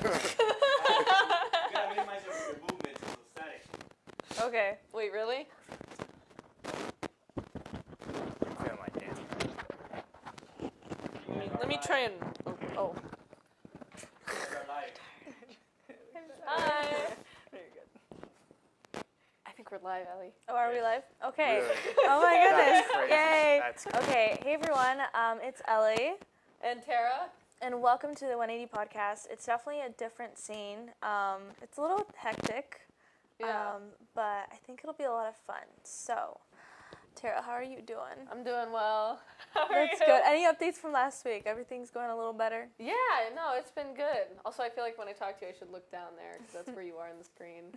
gotta minimize your movements so static. Okay. Wait, really? I'm feeling like dancing. Let me try and. Oh. Hi. Very good. I think we're live, Ellie. Oh, are we live? Okay. Really? Oh my goodness. That's crazy. Yay. That's crazy. Okay. Hey everyone. It's Ellie. And Tara. And welcome to the 180 podcast. It's definitely a different scene. It's a little hectic. Yeah. But I think it'll be a lot of fun. So, Tara, how are you doing? I'm doing well. How are That's you? good. Any updates from last week? Everything's going a little better? Yeah, no, it's been good. Also, I feel like when I talk to you, I should look down there because that's where you are on the screen.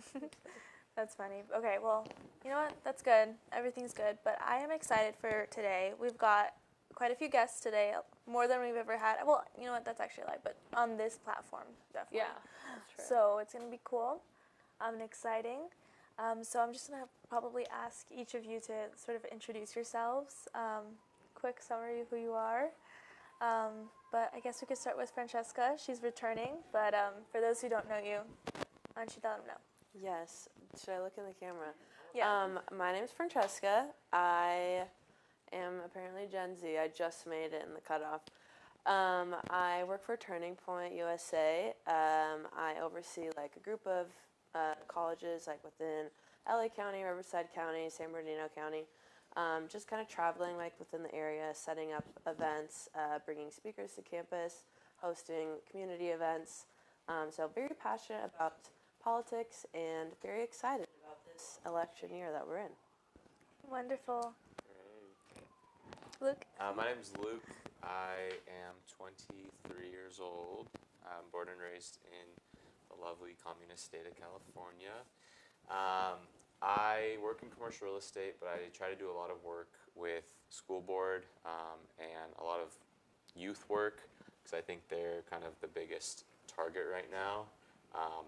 That's funny. Okay, well, you know what? That's good. Everything's good. But I am excited for today. We've got quite a few guests today, more than we've ever had. Well, you know what? That's actually a lie, but on this platform, definitely. Yeah, that's true. So it's going to be cool and exciting. So I'm just going to probably ask each of you to sort of introduce yourselves. Quick summary of who you are. But I guess we could start with Francesca. She's returning, but for those who don't know you, why don't you let them know? Yes. Should I look in the camera? Yeah. My name's Francesca. I am apparently Gen Z. I just made it in the cutoff. I work for Turning Point USA. I oversee like a group of colleges like within LA County, Riverside County, San Bernardino County. Just kind of traveling like within the area, setting up events, bringing speakers to campus, hosting community events. So very passionate about politics and very excited about this election year that we're in. Wonderful. Great. Luke? My name's Luke. I am 23 years old. I'm born and raised in the lovely communist state of California. I work in commercial real estate, but I try to do a lot of work with school board and a lot of youth work because I think they're kind of the biggest target right now,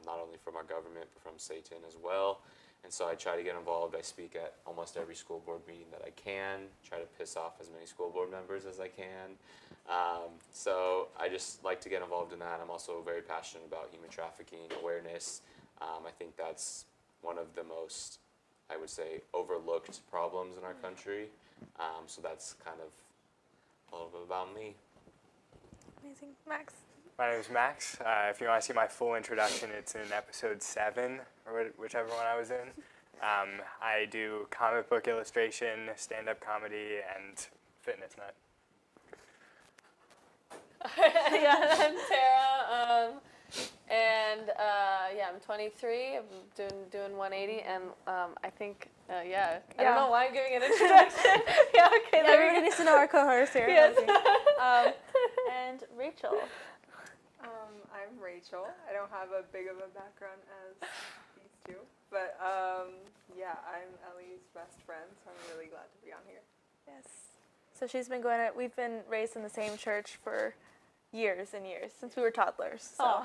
not only from our government but from Satan as well. And so I try to get involved. I speak at almost every school board meeting that I can, try to piss off as many school board members as I can. So I just like to get involved in that. I'm also very passionate about human trafficking awareness. I think that's one of the most, I would say, overlooked problems in our country. So that's kind of a little bit about me. Amazing. Max? My name is Max. If you want to see my full introduction, it's in episode 7, or whichever one I was in. I do comic book illustration, stand-up comedy, and fitness nut. Yeah, I'm Tara. I'm 23. I'm doing 180, and I think, I don't know why I'm giving an introduction. Yeah, okay. Yeah, everybody needs to know our co-host here. Yes. And Rachel. I'm Rachel. I don't have a big of a background as these two, but I'm Ellie's best friend, so I'm really glad to be on here. Yes. So we've been raised in the same church for years and years, since we were toddlers. So,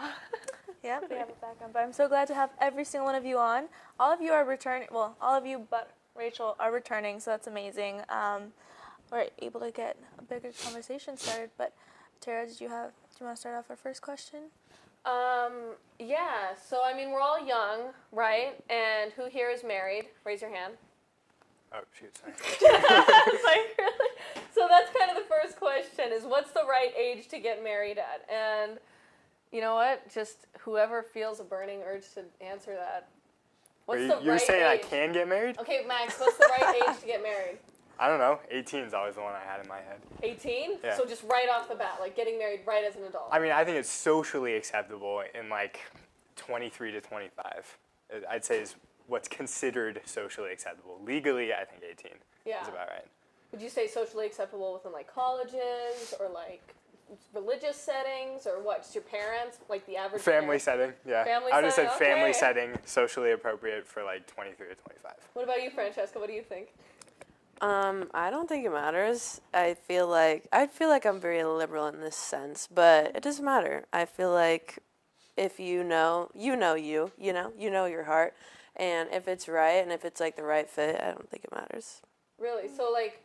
yeah, we have a background. But I'm so glad to have every single one of you on. All of you are returning, well, all of you but Rachel are returning, so that's amazing. We're able to get a bigger conversation started. But Tara, do you want to start off our first question? Yeah, so I mean, we're all young, right? And who here is married? Raise your hand. Oh, shoot, sorry. It's like, really? So that's kind of the first question is what's the right age to get married at? And you know what? Just whoever feels a burning urge to answer that. What's the right age? You're saying I can get married? Okay, Max, what's the right age to get married? I don't know. 18 is always the one I had in my head. 18? Yeah. So just right off the bat, like getting married right as an adult. I mean, I think it's socially acceptable in like 23 to 25. I'd say is what's considered socially acceptable. Legally, I think 18 is about right. Would you say socially acceptable within like colleges or like religious settings or what? Just your parents, like the average family parent? setting, yeah. Family I would have said setting, family okay. setting, socially appropriate for like 23 to 25. What about you, Francesca? What do you think? I don't think it matters. I feel like I'm very liberal in this sense, but it doesn't matter. I feel like if you know your heart, and if it's right and if it's like the right fit, I don't think it matters. Really? So like,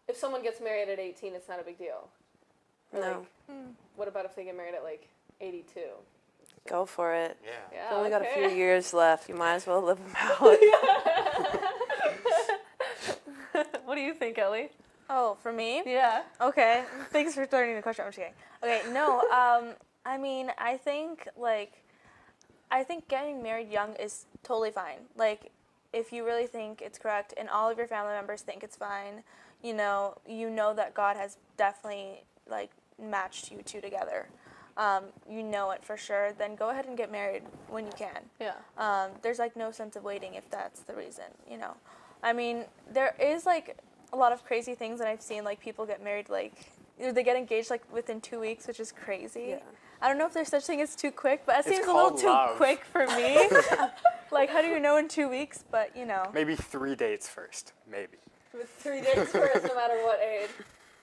if someone gets married at 18, it's not a big deal? Or No. Like, what about if they get married at like 82? Go for it. Yeah. Yeah, You've only got a okay. few years left. You might as well live them out. What do you think, Ellie? Oh, for me? Yeah. Okay. Thanks for starting the question. I'm just kidding. Okay, no. I mean, I think getting married young is totally fine. Like, if you really think it's correct, and all of your family members think it's fine, you know that God has definitely like matched you two together. You know it for sure. Then go ahead and get married when you can. Yeah. There's like no sense of waiting if that's the reason. You know, I mean, there is like a lot of crazy things that I've seen. Like people get married like they get engaged like within 2 weeks, which is crazy. Yeah. I don't know if there's such thing as too quick, but it It's seems a little called too love. quick for me. Like, how do you know in 2 weeks? But you know. Maybe 3 dates first, maybe. With 3 dates first, no matter what age.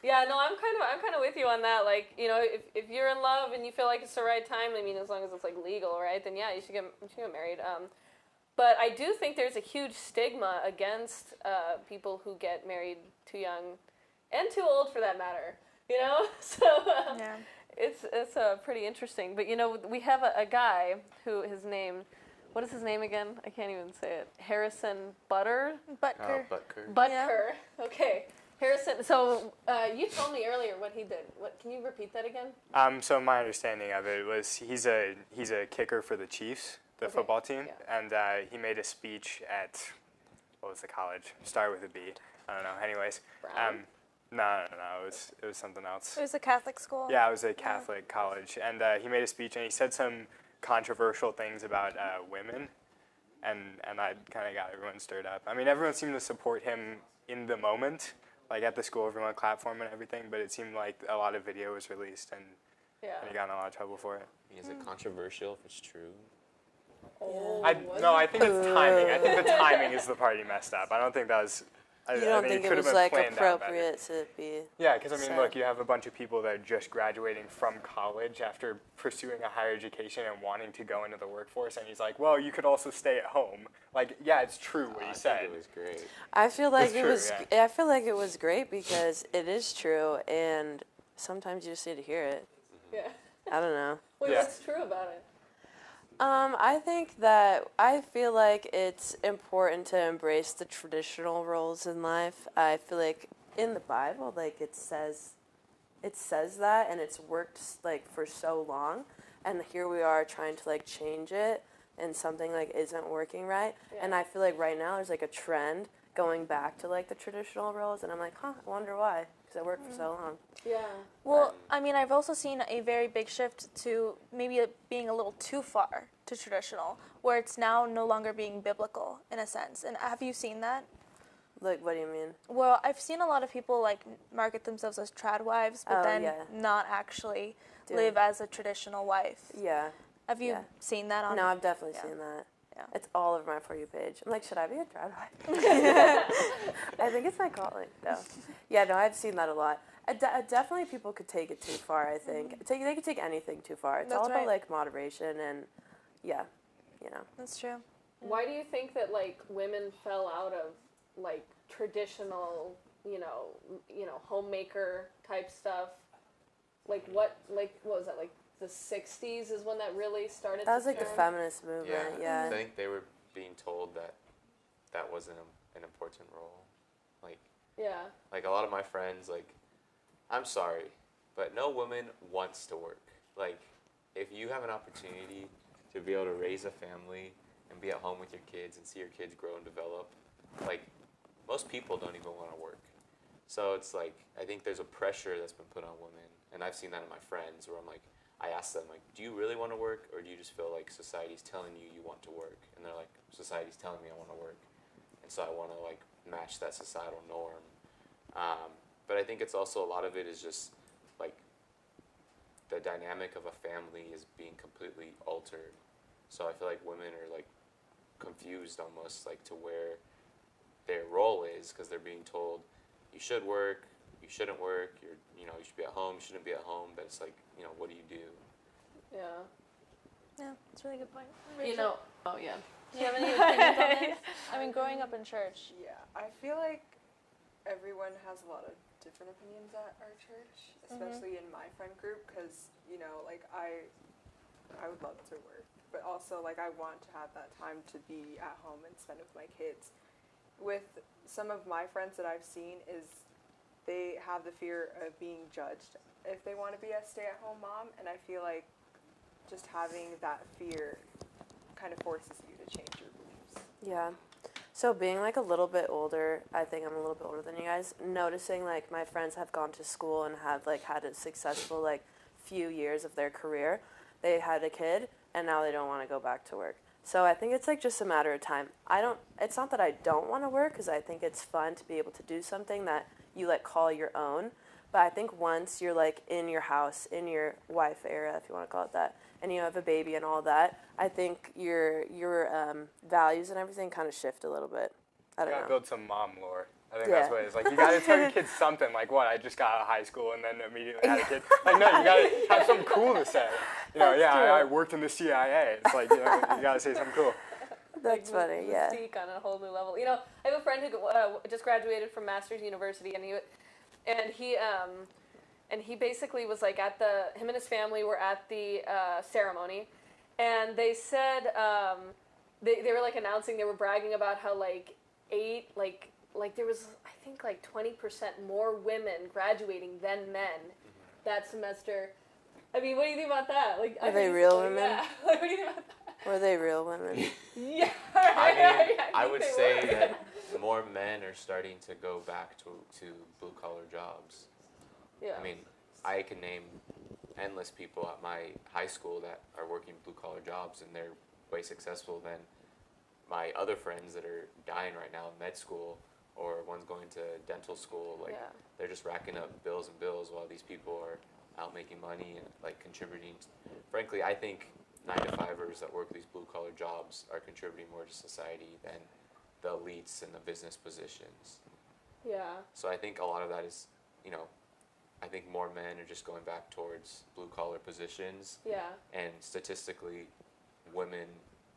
Yeah, no, I'm kind of with you on that. Like, you know, if you're in love and you feel like it's the right time, I mean, as long as it's like legal, right? Then yeah, you should get married. But I do think there's a huge stigma against people who get married too young and too old, for that matter. You know, so Yeah. it's pretty interesting. But you know, we have a guy who his name. What is his name again? I can't even say it. Harrison Butker. Butker. Butker. Butker. Okay. Harrison. So you told me earlier what he did. What? Can you repeat that again? So my understanding of it was he's a kicker for the Chiefs, the Okay, football team, yeah. and he made a speech at what was the college? Start with a B. I don't know. Anyways, Brown? no. It was something else. It was a Catholic school. Yeah, it was a Catholic college, and he made a speech and he said some controversial things about women, and I kind of got everyone stirred up. I mean, everyone seemed to support him in the moment. Like at the school, everyone clapped for him and everything, but it seemed like a lot of video was released and he got in a lot of trouble for it. Is it controversial if it's true? Oh, I think it's timing. I think the timing is the part he messed up. I don't think that was. I You don't think think it could have was been like planned out better. appropriate to be? Yeah, because I mean, So- look, you have a bunch of people that are just graduating from college after pursuing a higher education and wanting to go into the workforce, and he's like, "Well, you could also stay at home." Like, yeah, it's true what he I said. think it was great. I feel like It's it true, was. yeah. I feel like it was great because it is true, and sometimes you just need to hear it. Yeah. I don't know. Wait, Yeah. what's true about it? I feel like it's important to embrace the traditional roles in life. I feel like in the Bible, like it says that, and it's worked like for so long, and here we are trying to like change it, and something like isn't working right. Yeah. And I feel like right now there's like a trend going back to like the traditional roles, and I'm like, I wonder why, because it worked for so long. Yeah. Well, I mean, I've also seen a very big shift to maybe it being a little too far to traditional, where it's now no longer being biblical in a sense. And have you seen that? Like, what do you mean? Well, I've seen a lot of people like market themselves as trad wives, but Oh, then yeah. not actually Dude. live as a traditional wife. Yeah. Have you Yeah. seen that on? No, I've definitely yeah. seen that. Yeah. It's all over my For You page. I'm like, should I be a trad wife? I think it's my calling. No. Yeah, no, I've seen that a lot. Definitely people could take it too far, I think. They could take anything too far. It's That's all about, right. like, moderation and, yeah, you know. That's true. Why do you think that like women fell out of like traditional, you know, homemaker type stuff? Like what was that, like the 60s is when that really started? That was, to like, the turn? feminist movement, yeah. I think they were being told that that wasn't an important role. Yeah. Like a lot of my friends, like, I'm sorry, but no woman wants to work. Like, if you have an opportunity to be able to raise a family and be at home with your kids and see your kids grow and develop, like, most people don't even want to work. So it's like, I think there's a pressure that's been put on women, and I've seen that in my friends where I'm like, I ask them, like, do you really want to work, or do you just feel like society's telling you you want to work? And they're like, society's telling me I want to work. And so I want to, like, match that societal norm. But I think it's also, a lot of it is just, like, the dynamic of a family is being completely altered. So I feel like women are, like, confused almost, like, to where their role is, because they're being told, you should work, you shouldn't work, you should be at home, you shouldn't be at home, but it's like, what do you do? Yeah. Yeah, that's a really good point. You know. Oh yeah. do you have any opinions on this? I mean, growing up in church. Yeah, I feel like everyone has a lot of different opinions at our church, especially in my friend group, because, like, I would love to work, but also like I want to have that time to be at home and spend with my kids. With some of my friends that I've seen is they have the fear of being judged if they want to be a stay-at-home mom, and I feel like just having that fear kind of forces you to change your beliefs. Yeah. So being like a little bit older, I think I'm a little bit older than you guys, noticing like my friends have gone to school and have like had a successful like few years of their career. They had a kid and now they don't want to go back to work. So I think it's like just a matter of time. It's not that I don't want to work, because I think it's fun to be able to do something that you like call your own. But I think once you're like in your house, in your wife era, if you want to call it that, and you have a baby and all that, I think your values and everything kind of shift a little bit. I don't You gotta know. build some mom lore. I think Yeah. that's what it is. Like, you gotta tell your kids something. Like, what? I just got out of high school and then immediately had a kid. Like, no, you gotta have something cool to say. You know, That's true. I worked in the CIA. It's like, you know, you gotta say something cool. That's funny, yeah. Mystique on a whole new level. You know, I have a friend who just graduated from Masters University, and he basically was like him and his family were at the ceremony, and they said they were like announcing, they were bragging about how like there was, I think, like 20% more women graduating than men that semester. I mean, what do you think about that? Like, Are they real women? Yeah. Like, what do you think about that? Were they real women? Yeah. I mean, I think would they say were. that more men are starting to go back to blue collar jobs. Yeah. I mean, I can name endless people at my high school that are working blue collar jobs, and they're way successful than my other friends that are dying right now in med school, or one's going to dental school. Like, Yeah. they're just racking up bills and bills while these people are out making money and like contributing. Frankly, I think 9-to-5ers that work these blue collar jobs are contributing more to society than the elites and the business positions. Yeah. So I think a lot of that is, you know, I think more men are just going back towards blue collar positions, Yeah. and statistically,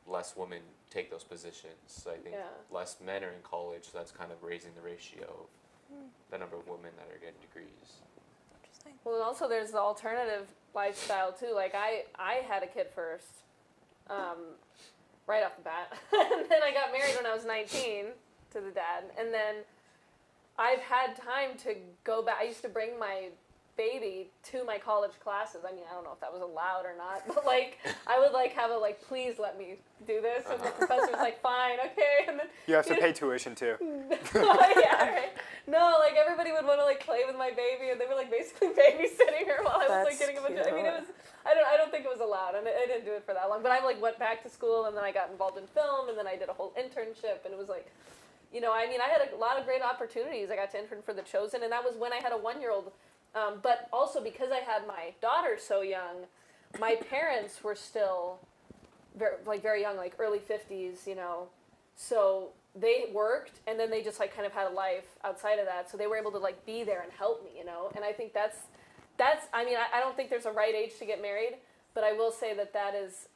less women take those positions. So I think Yeah. less men are in college, so that's kind of raising the ratio of the number of women that are getting degrees. Interesting. Well, and also there's the alternative lifestyle too. Like I had a kid first, right off the bat, and then I got married when I was 19 to the dad, and then I've had time to go back. I used to bring my baby to my college classes. I mean, I don't know if that was allowed or not, but like I would like have a like, please let me do this, and the professor was like, fine, okay, and then You have to pay tuition too. yeah, right. No, like everybody would want to like play with my baby, and they were like basically babysitting her while I was like That's getting a bunch of. I mean, it was. I don't think it was allowed, and I didn't do it for that long. But I like went back to school, and then I got involved in film, and then I did a whole internship, and it was like, you know, I mean, I had a lot of great opportunities. I got to intern for The Chosen, and that was when I had a 1-year-old. But also because I had my daughter so young, my parents were still very young, like early 50s, you know. So they worked, and then they just like kind of had a life outside of that. So they were able to like be there and help me, you know. And I think that's. I mean, I don't think there's a right age to get married, but I will say that is.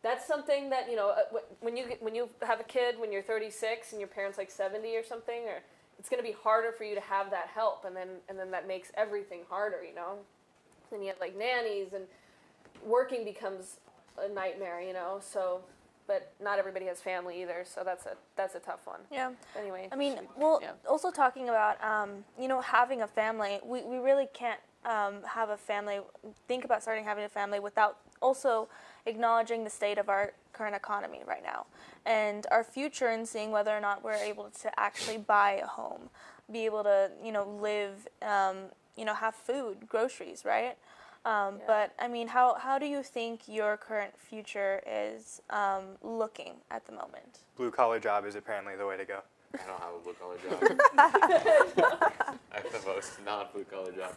That's something that, you know, when you have a kid when you're 36 and your parents like 70 or something, or it's going to be harder for you to have that help, and then that makes everything harder, you know. Then you have like nannies, and working becomes a nightmare, you know. So, but not everybody has family either, so that's a tough one. Yeah. Anyway. I mean, well, Yeah. also talking about, you know, having a family, we really can't have a family, think about having a family without also acknowledging the state of our current economy right now and our future, and seeing whether or not we're able to actually buy a home, be able to, you know, live, you know, have food, groceries, right? But, I mean, how do you think your current future is looking at the moment? Blue collar job is apparently the way to go. I don't have a blue collar job. I have the most non-blue collar job.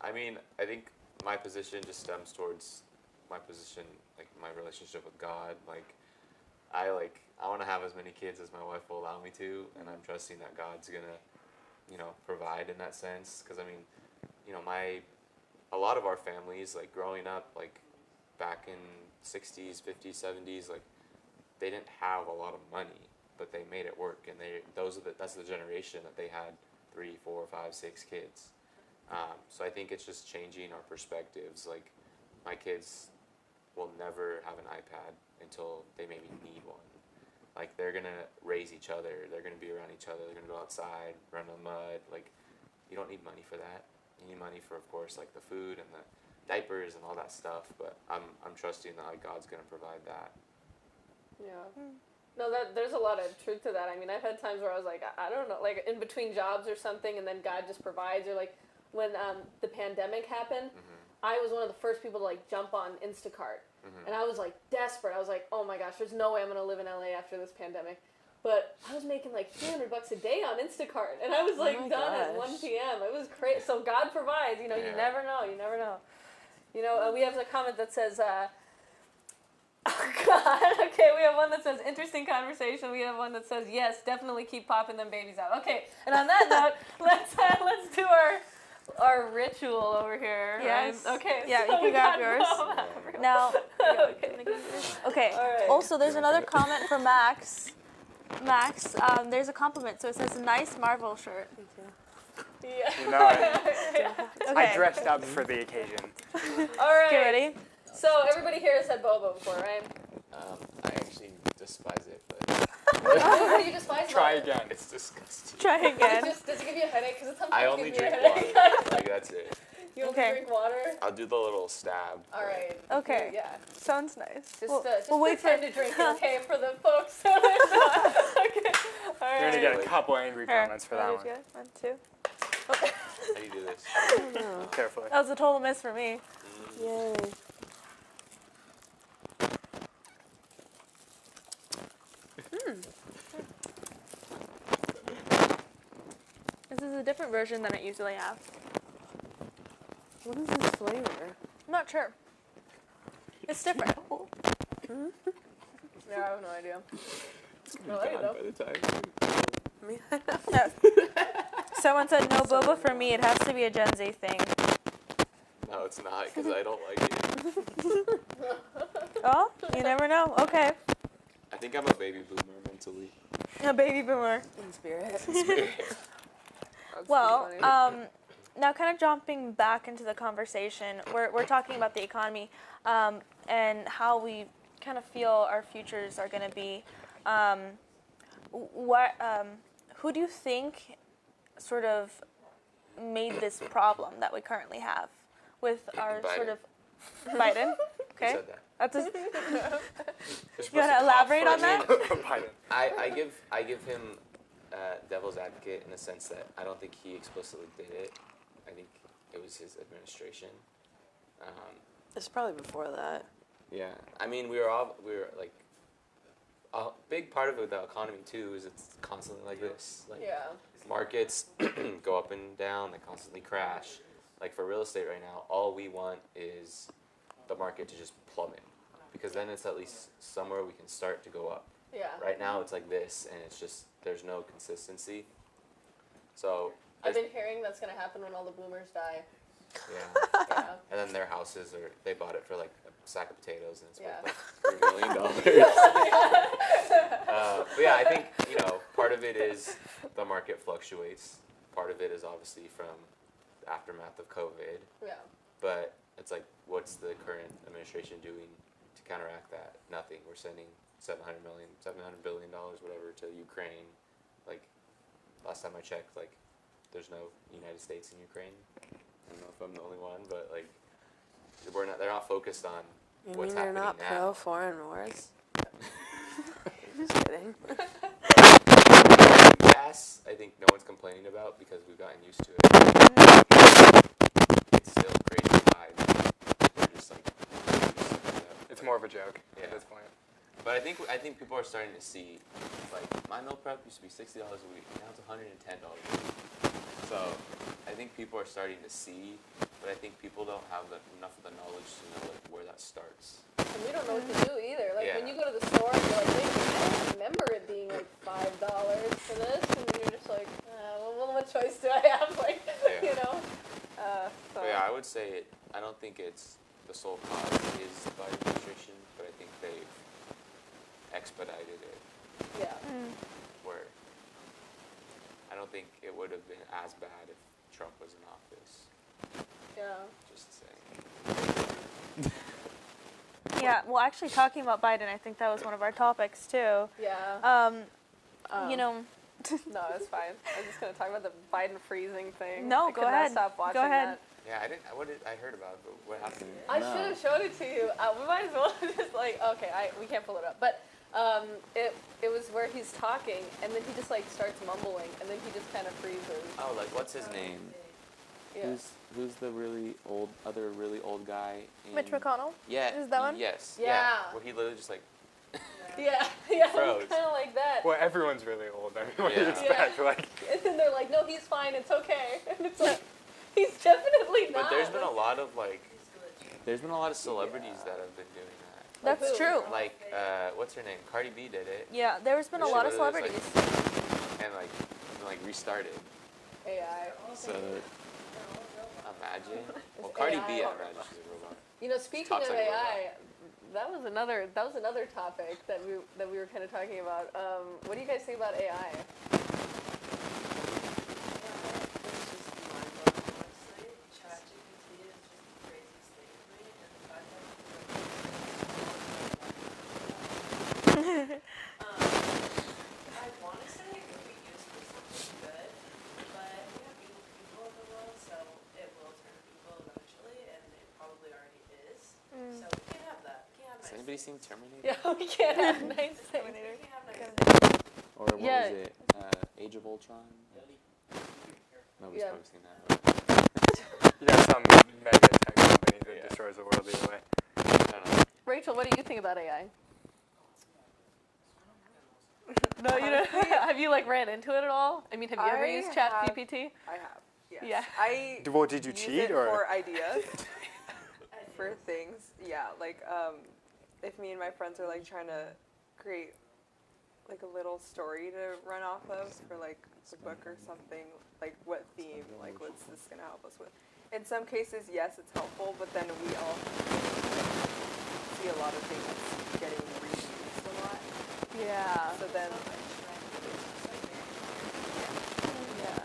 I mean, I think my position just stems towards my position, like my relationship with God. I want to have as many kids as my wife will allow me to, and I'm trusting that God's gonna, you know, provide in that sense. Because I mean, you know, a lot of our families, like growing up, like back in 60s, 50s, 70s, like they didn't have a lot of money, but they made it work, and that's the generation that they had 3, 4, 5, 6 kids. So I think it's just changing our perspectives. Like, my kids will never have an iPad until they maybe need one. Like, they're gonna raise each other. They're gonna be around each other. They're gonna go outside, run in the mud. Like, you don't need money for that. You need money for, of course, like the food and the diapers and all that stuff. But I'm trusting that like God's gonna provide that. Yeah. No, there's a lot of truth to that. I mean, I've had times where I was like, I don't know, like in between jobs or something, and then God just provides. Or like when the pandemic happened, I was one of the first people to like jump on Instacart. And I was like desperate. I was like, oh my gosh, there's no way I'm going to live in LA after this pandemic. But I was making like $300 a day on Instacart. And I was like done at 1 p.m. It was crazy. So God provides. You know, you never know. You never know. You know, we have a comment that says, oh God. Okay, we have one that says, interesting conversation. We have one that says, yes, definitely keep popping them babies out. Okay, and on that note, let's do our ritual over here. Yes. Right? Okay. Yeah, so you can grab we yours. got Now, Okay. okay. All right. Also, there's another comment from Max. Max, there's a compliment. So it says, nice Marvel shirt. Yeah. You know, I dressed up for the occasion. All right. Get ready. So everybody here has had boba before, right? I actually despise it, but What do you despise Try about it? again. it's disgusting. Try again. Does it give you a headache? Because sometimes I it only gives me a drink headache. water. Like, that's it. You only Okay. drink water? I'll do the little stab. All right. Okay. Yeah. Sounds nice. Just we'll wait pretend for to drink it, okay, for the folks. Okay. All right. You're gonna get a couple angry Here. comments for that one. Good. 1, 2. How do you do this? Carefully. That was a total miss for me. Yay. This is a different version than it usually have. What is this flavor? I'm not sure. It's different. Yeah, I have no idea. I like it though. By the time. Someone said no boba for me. It has to be a Gen Z thing. No, it's not, because I don't like it. Oh, you never know. Okay. I think I'm a baby boomer mentally. A baby boomer. In spirit. Well, now kind of jumping back into the conversation, we're talking about the economy and how we kind of feel our futures are going to be. Who do you think sort of made this problem that we currently have with our Biden. sort of Biden? Who Okay, said that? that's a, You're you supposed want to to elaborate cough on that? Biden. I give him devil's advocate in the sense that I don't think he explicitly did it. I think it was his administration. It's probably before that. Yeah, I mean we were like a big part of the economy too is it's constantly like this. Like Yeah. markets go up and down, they constantly crash. Like for real estate right now, all we want is the market to just plummet because then it's at least somewhere we can start to go up. Yeah. Right now it's like this and it's just there's no consistency. So I've been hearing that's going to happen when all the boomers die. yeah. Yeah. And then their houses they bought it for like a sack of potatoes and it's Yeah. worth like $3 million. But yeah, I think, part of it is the market fluctuates. Part of it is obviously from the aftermath of COVID. Yeah. But it's like, what's the current administration doing to counteract that? Nothing. We're sending $700 billion, whatever, to Ukraine. Like, last time I checked, like, there's no United States in Ukraine. I don't know if I'm the only one, but like, they're not focused on You what's mean they're happening not now. pro foreign wars? Just kidding. Gas, I think no one's complaining about because we've gotten used to it. It's still crazy high. We're just like, It's more of a joke Yeah. at this point. But I think people are starting to see, like, my meal prep used to be $60 a week, now it's $110 a week. So I think people are starting to see, but I think people don't have enough of the knowledge to know like where that starts. And we don't know what to do either. Like when Yeah. you go to the store and you're like, wait a minute, I don't remember it being like $5 for this, and then you're just like, well, what choice do I have? Like, Yeah. you know. So. But yeah, I would say I don't think it's the sole cause is the Biden administration, but I think they've expedited it Yeah. where I don't think it would have been as bad if Trump was in office. Yeah. Just saying. Yeah, well, actually, talking about Biden, I think that was one of our topics, too. Yeah. You know, No, it's fine. I was just gonna talk about the Biden freezing thing. No, I go could ahead. Not stop watching Go ahead. that. Yeah, I didn't. I heard about it, but what happened? I should have showed it to you. We might as well just like we can't pull it up, but it was where he's talking and then he just like starts mumbling and then he just kind of freezes. Oh, like what's his name? Yeah. Who's the really old guy? Mitch McConnell? Yeah. Is that one? Yes. Yeah. Where he literally just like. Yeah, Froze. kind of like that. Well, everyone's really old. I mean, what do you Yeah. expect? Like, And then they're like, no, he's fine, it's okay. And it's like, he's definitely not. But there's been a lot of celebrities that have been doing that. That's who? true. Like, what's her name? Cardi B did it, Yeah, there's been a She lot of literally was, celebrities. and like restarted. AI. So Imagine. Well, It's Cardi AI. B, I imagine she's a robot. You know, speaking Talks of like a AI, that was another topic that we were kind of talking about. What do you guys think about AI? I want to say it could be used for something good, but we have evil people in the world, so it will turn people eventually, and it probably already is. So we can't have that. We can't have Has nice anybody things. seen Terminator? Yeah, we can't have nice We things. can't have nice things. or what Yeah. was it? Age of Ultron. Nobody's Yeah. probably seen that. you got some mega tech company that Yeah. destroys the world either way. I don't know. Rachel, what do you think about AI? No, you Honestly, know. Have you like ran into it at all? I mean, have you ever I used have- ChatGPT? I have. Yes. Yeah. Well, did you use cheat it or? for ideas for things. Yeah, like if me and my friends are like trying to create like a little story to run off of for like a book or something, like what theme, like what's this gonna help us with? In some cases, yes, it's helpful, but then we all see a lot of things getting reused a lot. Yeah. So then, Yeah.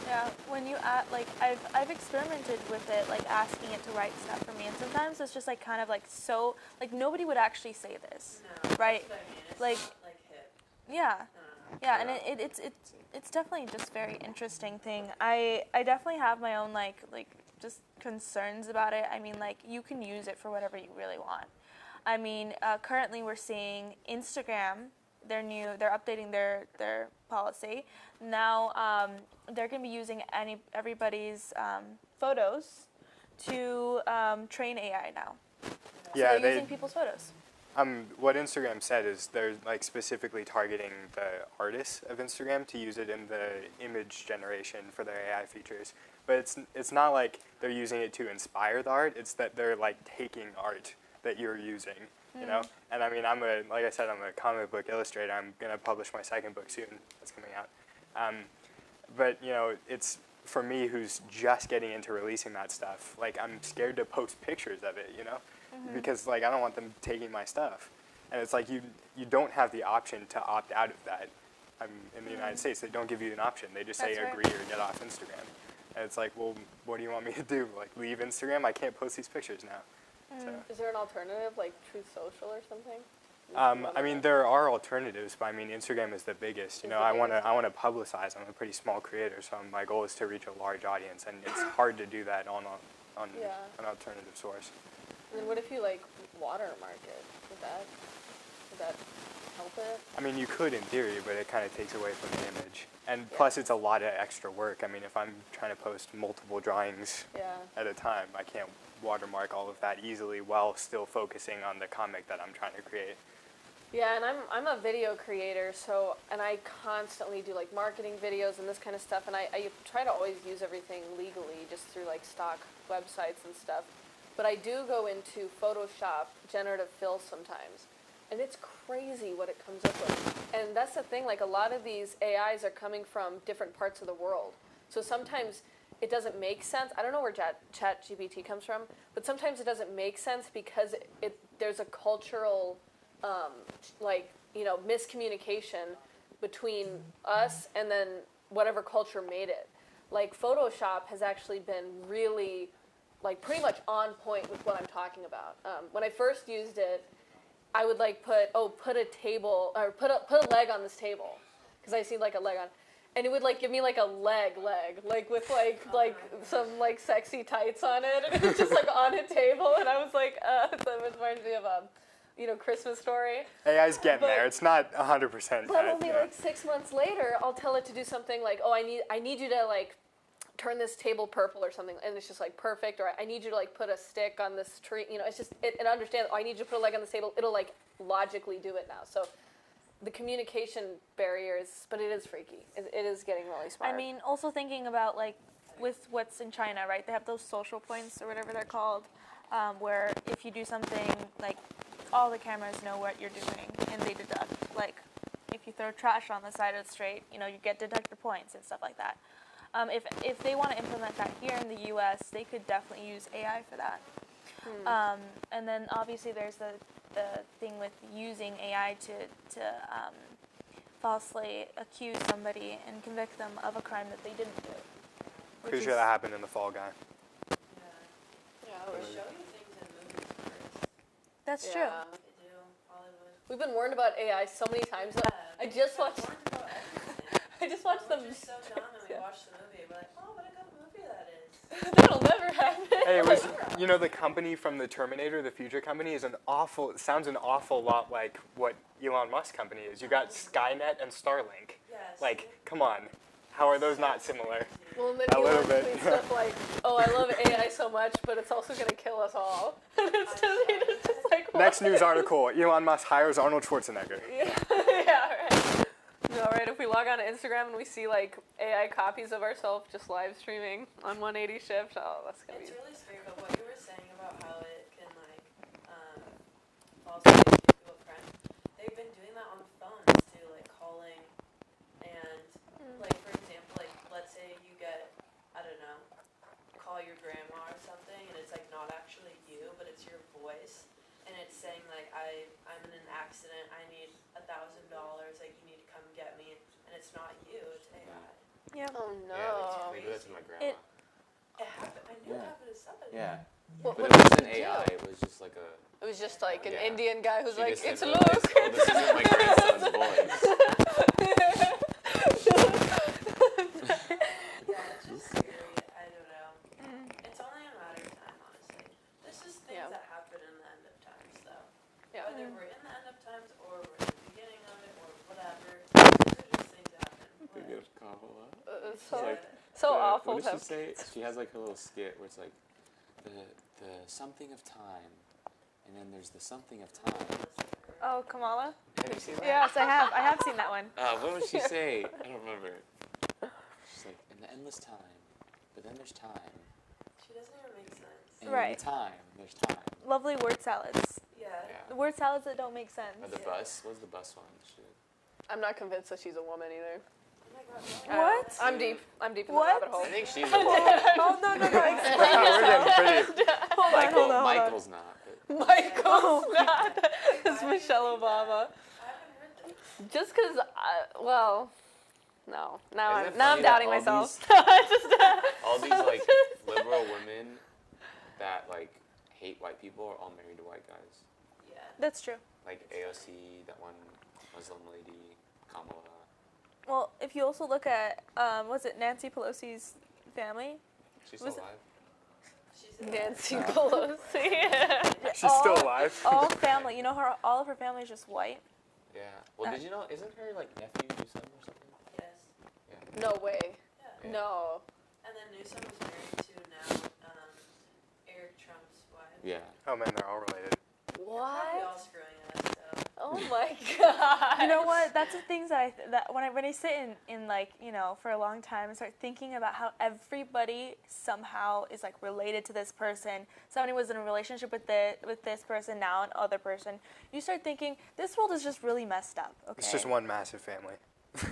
Yeah, when you add, like, I've experimented with it, like, asking it to write stuff for me, and sometimes it's just, like, kind of, like, so, like, nobody would actually say this, No, right? that's what I mean. It's Like, not like hip. yeah, yeah, and it's definitely just very interesting thing. I definitely have my own, like, just concerns about it. I mean, like, you can use it for whatever you really want. I mean, currently we're seeing Instagram, they're updating their policy. Now they're going to be using everybody's photos to train AI now. Yeah, so they're using people's photos. What Instagram said is they're like specifically targeting the artists of Instagram to use it in the image generation for their AI features. But it's not like they're using it to inspire the art. It's that they're like taking art that you're using, you know. And I mean, like I said, I'm a comic book illustrator. I'm gonna publish my second book soon. That's coming out. But you know, it's for me who's just getting into releasing that stuff. Like I'm scared to post pictures of it, you know, because like I don't want them taking my stuff. And it's like you don't have the option to opt out of that. In the United States, they don't give you an option. They just say That's right. agree or get off Instagram. And it's like, well, what do you want me to do? Like leave Instagram? I can't post these pictures now. So. Is there an alternative, like Truth Social or something? I mean, there are alternatives, but I mean, Instagram is the biggest. You know, I want to publicize. I'm a pretty small creator, so my goal is to reach a large audience, and it's hard to do that on Yeah. an alternative source. And then what if you like watermark it? Would that help it? I mean, you could in theory, but it kind of takes away from the image. And plus, it's a lot of extra work. I mean, if I'm trying to post multiple drawings Yeah. at a time, I can't watermark all of that easily while still focusing on the comic that I'm trying to create. Yeah, and I'm a video creator, so, and I constantly do like marketing videos and this kind of stuff, and I try to always use everything legally just through like stock websites and stuff. But I do go into Photoshop generative fill sometimes, and it's crazy what it comes up with. And that's the thing, like a lot of these AIs are coming from different parts of the world. So sometimes it doesn't make sense. I don't know where ChatGPT comes from, but sometimes it doesn't make sense because there's a cultural miscommunication between us and then whatever culture made it. like Photoshop has actually been really, like pretty much on point with what I'm talking about. When I first used it, I would like put a table, or put a leg on this table, because I see like a leg on, and it would like give me like a leg, like with like some like sexy tights on it, and it was just like on a table, and I was like, so it reminds me of Christmas Story. AI's getting there. It's not 100%. But only like 6 months later, I'll tell it to do something like, oh, I need you to like turn this table purple or something, and it's just like perfect. Or I need you to like put a stick on this tree. It's just it understands. Oh, I need you to put a leg on this table. It'll like logically do it now. So the communication barriers, but it is freaky. It is getting really smart. I mean, also thinking about like with what's in China, right? They have those social points or whatever they're called, where if you do something like all the cameras know what you're doing and they deduct. Like if you throw trash on the side of the street, you get deducted points and stuff like that. If they want to implement that here in the U.S., they could definitely use AI for that. And then obviously there's the thing with using AI to falsely accuse somebody and convict them of a crime that they didn't do. Pretty sure that happened in The Fall Guy. They show you things in movies first. That's true. They do, Hollywood. We've been warned about AI so many times. I just watched. I just watched them. We're just so dumb and we watch the movie. We're like, oh, what a good movie that is. That'll never happen. Hey, it was, the company from the Terminator, the future company, sounds an awful lot like what Elon Musk company is. You got Skynet and Starlink. Yes. Like, come on. How are those not similar? Well, and then A little Elon bit. tweets stuff like, oh, I love AI so much, but it's also going to kill us all. It's just like, what? Next news article, Elon Musk hires Arnold Schwarzenegger. Yeah, right. No, right, if we log on to Instagram and we see, like, AI copies of ourselves just live streaming on 180 shift, oh, that's going to be... It's really scary, but what you were saying about how it can, like, falsely accuse people of crime, they've been doing that on phones, too, like, calling, and, like, for example, like, let's say you get, I don't know, call your grandma or something, and it's, like, not actually you, but it's your voice, and it's saying, like, I'm in an accident, I need $1,000, like, you need to come get me, and it's not you, it's AI. Yeah. Oh, no. Yeah, they do that to my grandma. It happened, I knew it happened to somebody. Yeah. What But it did wasn't you AI, do? it was just like a... It was just like an Yeah. Indian guy who's She like, just said, it's "Oh, Luke. this isn't my grandson's voice." Yeah, it's just scary. I don't know. It's only a matter of time, honestly. This is things that happen in the end of times, though. Yeah. Whether we're in the end of times or we're in the beginning of it or whatever, these are just things that happen. They give Kamala. It's She's like, so awful. What to does she say? She has like her little skit where it's like, the something of time, and then there's the something of time. Oh, Kamala? Have you seen that? Yes, I have. I have seen that one. What would she say? I don't remember. She's like, in the endless time, but then there's time. She doesn't even make sense. And Right. in the time, there's time. Lovely word salads. Yeah. The word salads that don't make sense. Or the bus. What's the bus one? Shit. I'm not convinced that she's a woman either. Oh my god. What? I'm deep in the What? rabbit hole. I think she's a woman. Oh, no, explain We're getting pretty... hold on. Michael's not. But Michael's not. It's Michelle Obama. I haven't heard this. Just because, well, no. Now Isn't it I'm funny doubting that myself. all these like liberal women that like hate white people are all married to white guys. Yeah. That's true. Like AOC, that one Muslim lady, Kamala. Well, if you also look at, was it Nancy Pelosi's family? She's Was still it- alive. She's in Nancy Pelosi. She's still alive? All family. You know, all of her family is just white. Yeah. Well, did you know? Isn't her like nephew Newsom or something? Yes. No way. Yeah. No. And then Newsom is married to now Eric Trump's wife. Yeah. Oh man, they're all related. Probably all What? screwing us, so. Oh my god. You know what? That's the things that when I sit in like, for a long time and start thinking about how everybody somehow is like related to this person. Somebody was in a relationship with this person, now an other person. You start thinking this world is just really messed up. Okay. It's just one massive family. It's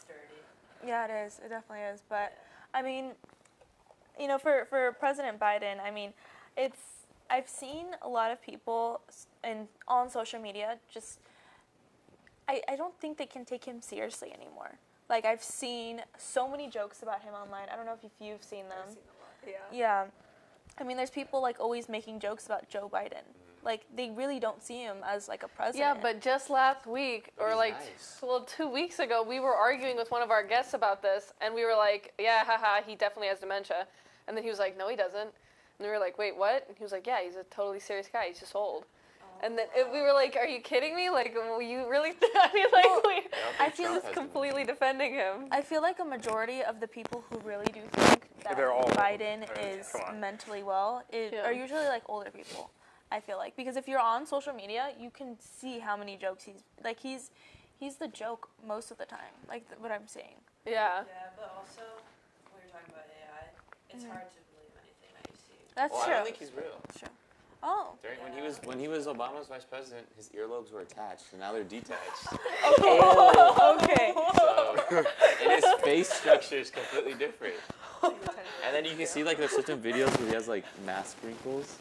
dirty. Yeah, it is. It definitely is. But I mean, for President Biden, I mean, I've seen a lot of people on social media just I don't think they can take him seriously anymore. Like, I've seen so many jokes about him online. I don't know if you've seen them. I've seen a lot. Yeah. Yeah. I mean, there's people, like, always making jokes about Joe Biden. Like, they really don't see him as, like, a president. Yeah, but just last week, But or he's like, nice. well, 2 weeks ago, we were arguing with one of our guests about this, and we were like, yeah, haha, he definitely has dementia. And then he was like, no, he doesn't. And we were like, wait, what? And he was like, yeah, he's a totally serious guy. He's just old. And then we were like, are you kidding me? Like, will you really? I mean, like, I feel Trump just has completely defending him. I feel like a majority of the people who really do think that They're all Biden old. is Come on. mentally well Yeah. are usually, like, older people, I feel like. Because if you're on social media, you can see how many jokes he's the joke most of the time, like what I'm saying. Yeah. Yeah, but also, when you're talking about AI, it's hard to believe anything that you see. That's Well, true. I don't think he's real. That's true. Oh. When he was Obama's vice president, his earlobes were attached, and now they're detached. Okay. So, and his face structure is completely different. And then you can see like there's certain videos where he has like mask wrinkles.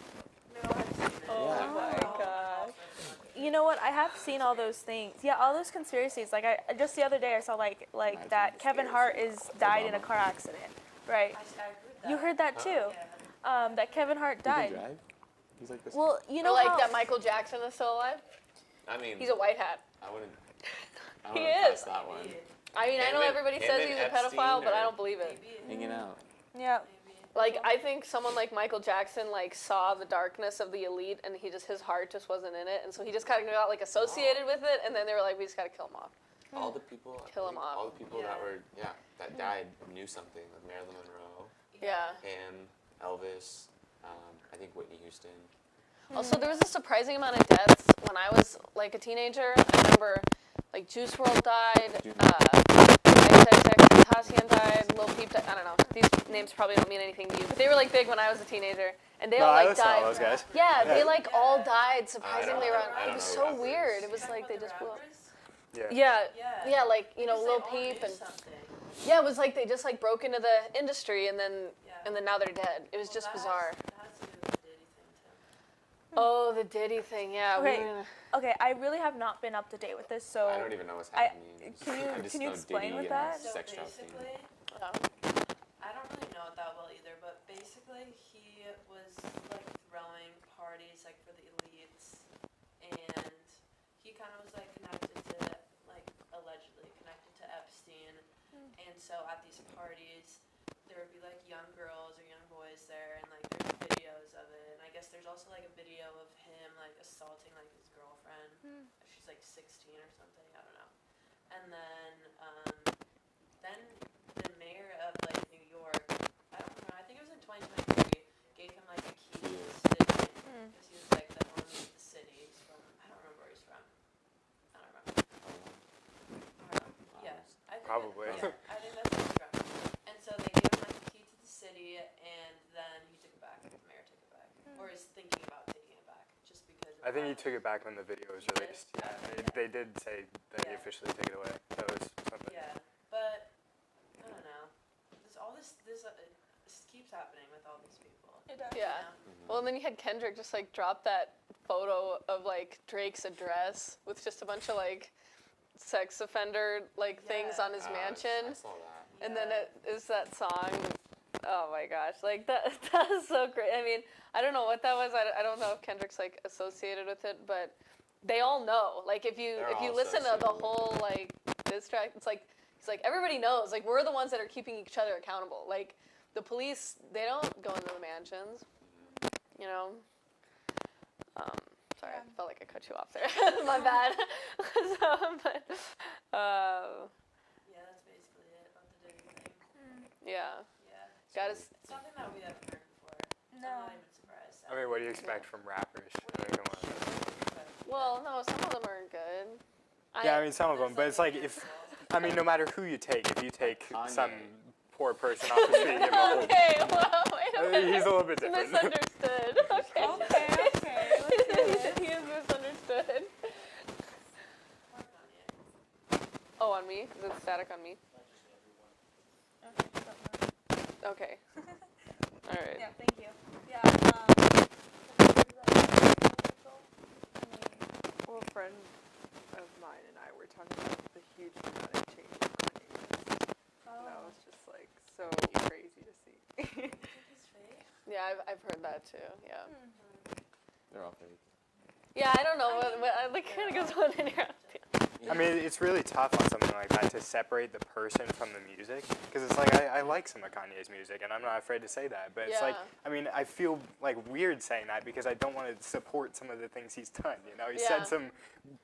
No, I've seen it. Oh my gosh. You know what? I have seen all those things. Yeah, all those conspiracies. Like, I just the other day I saw like Imagine that Kevin Hart died in a Obama. car accident, right? I agree with that. You heard that too. Yeah. That Kevin Hart He can died. drive. He's like this. Well, you know Or like how, that Michael Jackson is still alive? I mean, He's a white hat. I wouldn't. I He wouldn't is. pass that one. I mean, I Him know and- everybody him says and he's a Epstein pedophile, but I or- don't believe it. Hanging out. yeah. Like, I think someone like Michael Jackson, like, saw the darkness of the elite, and his heart just wasn't in it, and so he just kind of got, like, associated with it, and then they were like, we just gotta kill him off. All the people. I Kill him think off. All the people that were that died knew something. Like Marilyn Monroe, Yeah. him, Elvis. I think Whitney Houston. Also, there was a surprising amount of deaths when I was, like, a teenager. I remember, like, Juice WRLD died, XXXTentacion died, Lil Peep died. I don't know. These names probably don't mean anything to you, but they were, like, big when I was a teenager, and they No, all, I like, listen to all died. those guys. Yeah, they, like, all died surprisingly know. around. I It don't was know so rappers. weird. It was like they just blew up. Yeah. Yeah, like, you know, Lil Peep and yeah, it was like they just like broke into the industry and then now they're dead. It was just bizarre. That has to do with the Diddy thing too. Oh, the Diddy thing, yeah. we Okay. were gonna- Okay, I really have not been up to date with this, so I don't even know what's I- happening. can you- I just can you know explain Diddy with and that? So sex trafficking. basically, yeah. I don't really know it that well either, but basically he was like throwing parties like for the elites, and he kind of was like connected to like allegedly connected to Epstein, and so at these parties there would be like young girls or young boys there, and like there's videos of it, and I guess there's also like a video of him like assaulting like his girlfriend. She's like 16 or something, I don't know, and then the mayor of like New York, I don't know, I think it was in 2023, gave him like a key to the city because he was like the owner of the city. He's from, I don't remember where he's from. I don't remember. Yeah, I think Probably. I think that's where he's from. And so they gave him like the key to the city, and then he took it back. The mayor took it back, or is thinking about taking it back, just because. I think he took it back when the video was released. Yeah, they did say that he officially took it away. That was something. Yeah, but I don't know. This keeps happening with all these people. Yeah. Well, and then you had Kendrick just like drop that photo of like Drake's address with just a bunch of like sex offender like things on his I mansion. saw that. And then it is that song. Oh my gosh, like that is so great. I mean, I don't know what that was. I don't know if Kendrick's like associated with it, but they all know. Like if you They're all listen to the associated with whole like diss track, it's like everybody knows. Like we're the ones that are keeping each other accountable. Like the police, they don't go into the mansions. You know. Sorry, I felt like I cut you off there. My bad. But, Yeah, that's basically it about the Diddy thing. yeah. Yeah. Got It's something that we haven't heard before. No. I'm not even surprised. I mean, what do you expect from rappers? I mean, come on. Well, no, some of them are good. Yeah, I mean, some of them, but it's like if, I mean, no matter who you take, if you take Kanye. some poor person off the street and give him a whole, Okay, well, wait a minute. he's a little bit different. Misunderstood. Okay. Okay. He is misunderstood. Oh, on me? Is it static on me? Okay. All right. Yeah, thank you. Yeah. Well, a friend of mine and I were talking about the huge dramatic change in Kanye I've heard that too. Yeah. They're all fake. Yeah, I don't know. What kind of goes on in here? I mean, it's really tough on something like that to separate the person from the music, because it's like I like some of Kanye's music, and I'm not afraid to say that. But it's like, I mean, I feel like weird saying that because I don't want to support some of the things he's done. You know, he said some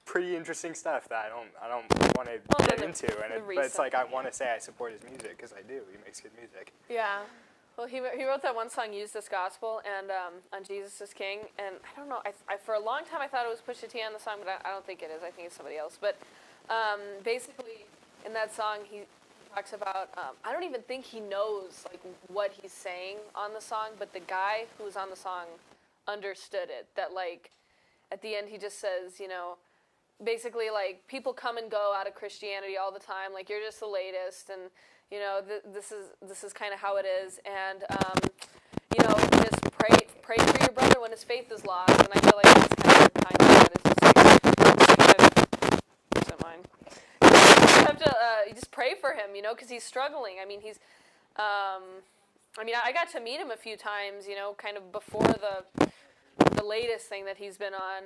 pretty interesting stuff that I don't want to get into, but it's like I want to say I support his music because I do. He makes good music. Yeah. Well, he wrote that one song, "Use This Gospel," and on Jesus is King. And I don't know, I for a long time I thought it was Pusha T on the song, but I don't think it is. I think it's somebody else. But basically, in that song, he talks about, I don't even think he knows like what he's saying on the song, but the guy who was on the song understood it. That like, at the end, he just says, you know, basically like people come and go out of Christianity all the time. Like you're just the latest, and you know, this is kind of how it is, and you know, just pray for your brother when his faith is lost, and I feel like that's kind of that. It's just mine. You have to you just pray for him, you know, because he's struggling. I mean, he's, I mean, I got to meet him a few times, you know, kind of before the latest thing that he's been on,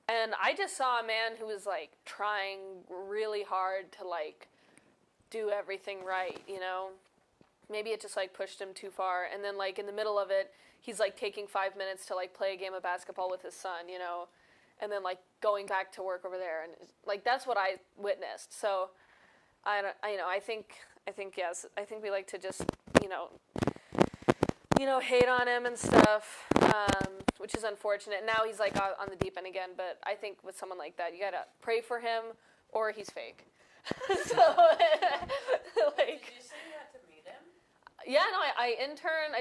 and I just saw a man who was like trying really hard to like do everything right, you know. Maybe it just like pushed him too far, and then like in the middle of it, he's like taking 5 minutes to like play a game of basketball with his son, you know, and then like going back to work over there, and like that's what I witnessed. So I think yes, I think we like to just you know hate on him and stuff, which is unfortunate. Now he's like on the deep end again, but I think with someone like that, you gotta pray for him or he's fake. So, like, Did you say you had to meet him? Yeah, no, I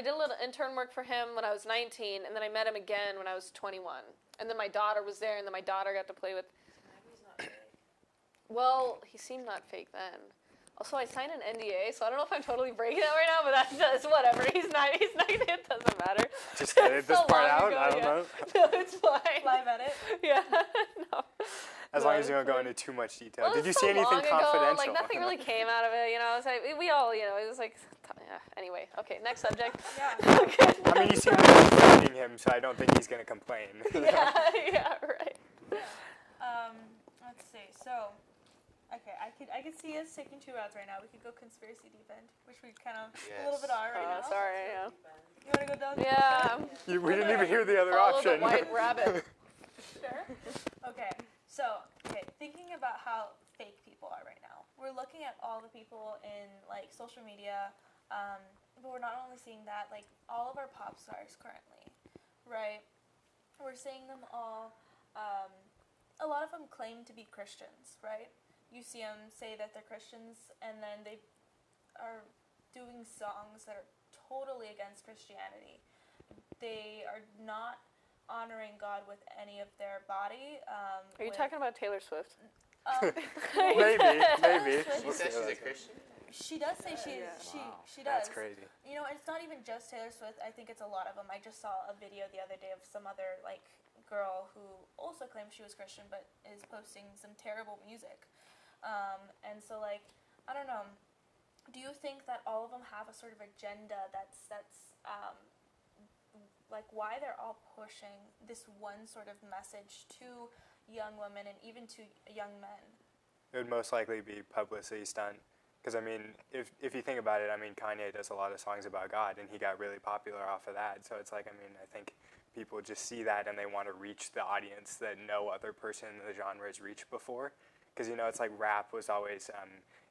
did a little intern work for him when I was 19, and then I met him again when I was 21. And then my daughter was there, and then my daughter got to play with. Maybe he's not fake. Well, he seemed not fake then. Also, I signed an NDA, so I don't know if I'm totally breaking it right now, but that's whatever. He's not. It doesn't matter. Just edit this part out. I don't know. No, it's fine. Live edit. Yeah. No. As long as you don't go into too much detail. Well, Did you so see anything long ago, confidential? like nothing really came out of it, you know. So we all, you know, it was like, yeah. Anyway, okay, next subject. Yeah. Okay. I mean, you seem to be defending him, so I don't think he's going to complain. Yeah, right. Let's see. So, okay, I could see us taking two routes right now. We could go conspiracy deep end, which we kind of a little bit are right now. Sorry. Yeah. You want to go down? Yeah. We didn't even hear the other Follow option. the white rabbit. Sure. Okay. So, thinking about how fake people are right now. We're looking at all the people in like social media, but we're not only seeing that, like all of our pop stars currently, right? We're seeing them all. A lot of them claim to be Christians, right? You see them say that they're Christians, and then they are doing songs that are totally against Christianity. They are not honoring God with any of their body. Are you talking about Taylor Swift? Maybe. She said she's a Christian? She does say she does. That's crazy. You know, it's not even just Taylor Swift. I think it's a lot of them. I just saw a video the other day of some other like girl who also claims she was Christian but is posting some terrible music. And so like, I don't know. Do you think that all of them have a sort of agenda that's like why they're all pushing this one sort of message to young women and even to young men? It would most likely be publicity stunt. Because, I mean, if you think about it, I mean, Kanye does a lot of songs about God, and he got really popular off of that. So it's like, I mean, I think people just see that and they want to reach the audience that no other person in the genre has reached before. Because, you know, it's like rap was always,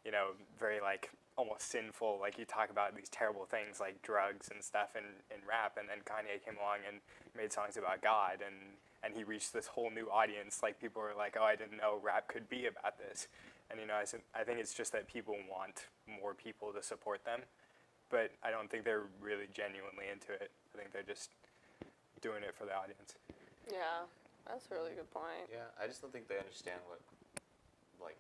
you know, very, like, almost sinful. Like, you talk about these terrible things like drugs and stuff in rap, and then Kanye came along and made songs about God, and he reached this whole new audience. Like, people were like, oh, I didn't know rap could be about this. And, you know, I think it's just that people want more people to support them, but I don't think they're really genuinely into it. I think they're just doing it for the audience. Yeah, that's a really good point. Yeah, I just don't think they understand what, like,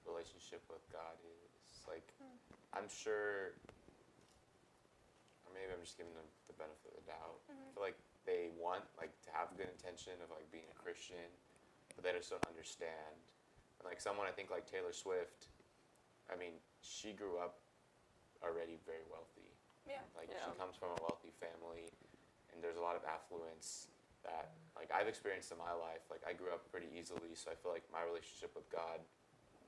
relationship with God is. Like, I'm sure, or maybe I'm just giving them the benefit of the doubt. I feel like they want, like, to have good intention of, like, being a Christian, but they just don't understand. And, like, someone I think like Taylor Swift, I mean, she grew up already very wealthy. Yeah. Like Yeah. she comes from a wealthy family, and there's a lot of affluence that like I've experienced in my life. Like I grew up pretty easily, so I feel like my relationship with God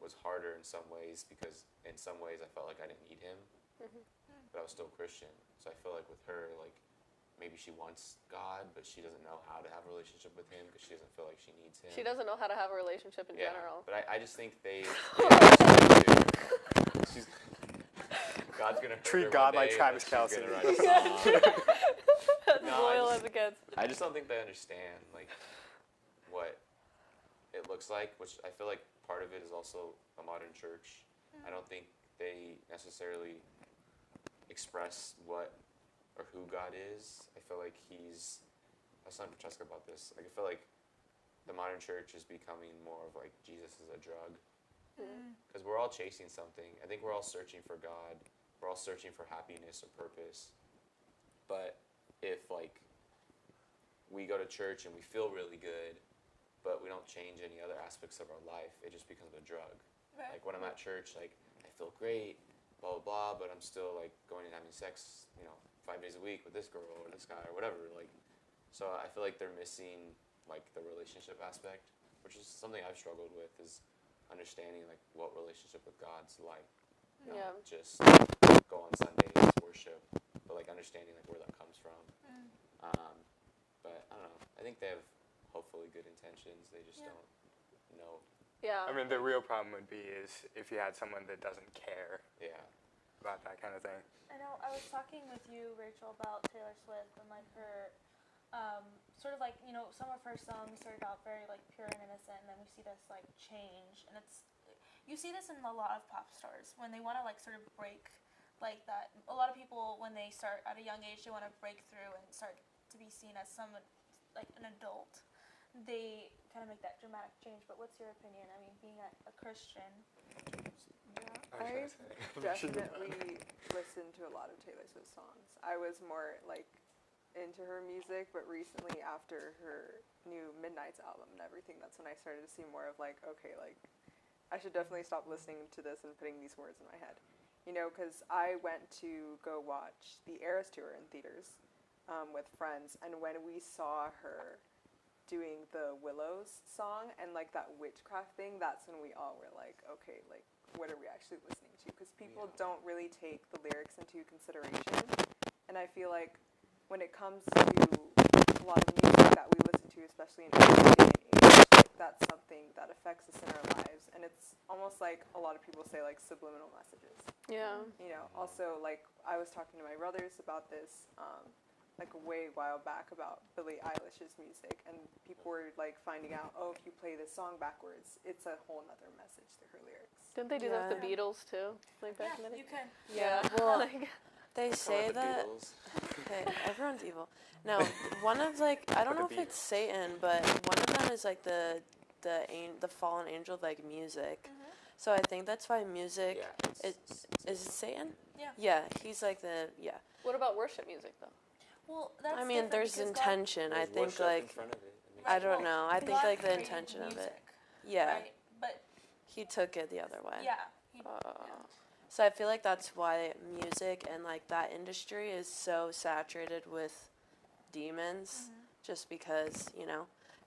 was harder in some ways because in some ways I felt like I didn't need Him, but I was still Christian. So I feel like with her, like maybe she wants God, but she doesn't know how to have a relationship with Him because she doesn't feel like she needs Him. She doesn't know how to have a relationship in general. But I just think they she's, God's gonna hurt Treat her God one like day, Travis but she's Kelce. gonna write a song. As No, loyal as it gets. I just don't think they understand like what it looks like, which I feel like part of it is also a modern church. I don't think they necessarily express what or who God is. I feel like I was telling Francesca about this. Like I feel like the modern church is becoming more of like Jesus is a drug. Because we're all chasing something. I think we're all searching for God. We're all searching for happiness or purpose. But if like we go to church and we feel really good, but we don't change any other aspects of our life, it just becomes a drug. Right. Like when I'm at church, like I feel great, blah blah blah, but I'm still like going and having sex, 5 days a week with this girl or this guy or whatever. Like, so I feel like they're missing like the relationship aspect, which is something I've struggled with, is understanding like what relationship with God's like. Yeah. Not just go on Sundays, worship, but like understanding like where that comes from. But I don't know. I think they have hopefully good intentions. They just don't know. Yeah. I mean, the real problem would be is if you had someone that doesn't care Yeah. about that kind of thing. I know. I was talking with you, Rachel, about Taylor Swift and like her, sort of like some of her songs started out very like pure and innocent, and then we see this like change, and you see this in a lot of pop stars when they want to like sort of break like that. A lot of people when they start at a young age, they want to break through and start to be seen as someone like an adult. They kind of make that dramatic change. But what's your opinion? I mean, being a Christian. I definitely listened to a lot of Taylor Swift songs. I was more like into her music, but recently after her new Midnight's album and everything, that's when I started to see more of like, okay, like I should definitely stop listening to this and putting these words in my head. Because I went to go watch the Eras Tour in theaters with friends, and when we saw her doing the Willows song and like that witchcraft thing, that's when we all were like, okay, like what are we actually listening to? Because people don't really take the lyrics into consideration, and I feel like when it comes to a lot of music that we listen to, especially in today's day and age, like that's something that affects us in our lives, and it's almost like a lot of people say like subliminal messages. Yeah. Also like I was talking to my brothers about this like a while back about Billie Eilish's music, and people were like finding out, if you play this song backwards, it's a whole nother message to her lyrics. Didn't they do that with the Beatles too? Like back in the day? You can. Yeah. Well, they say the that. Beatles. Okay, everyone's evil. No, one of like I don't know if it's Satan, but one of them is like the fallen angel of like music. So I think that's why music is it Satan? Yeah. Yeah, he's like What about worship music though? Well, that's I mean, different there's because intention. There's I think worship in like front of it. I don't know. I think God like the created intention of it. music, Yeah, right? But he took it the other way. yeah. So I feel like that's why music and like that industry is so saturated with demons, just because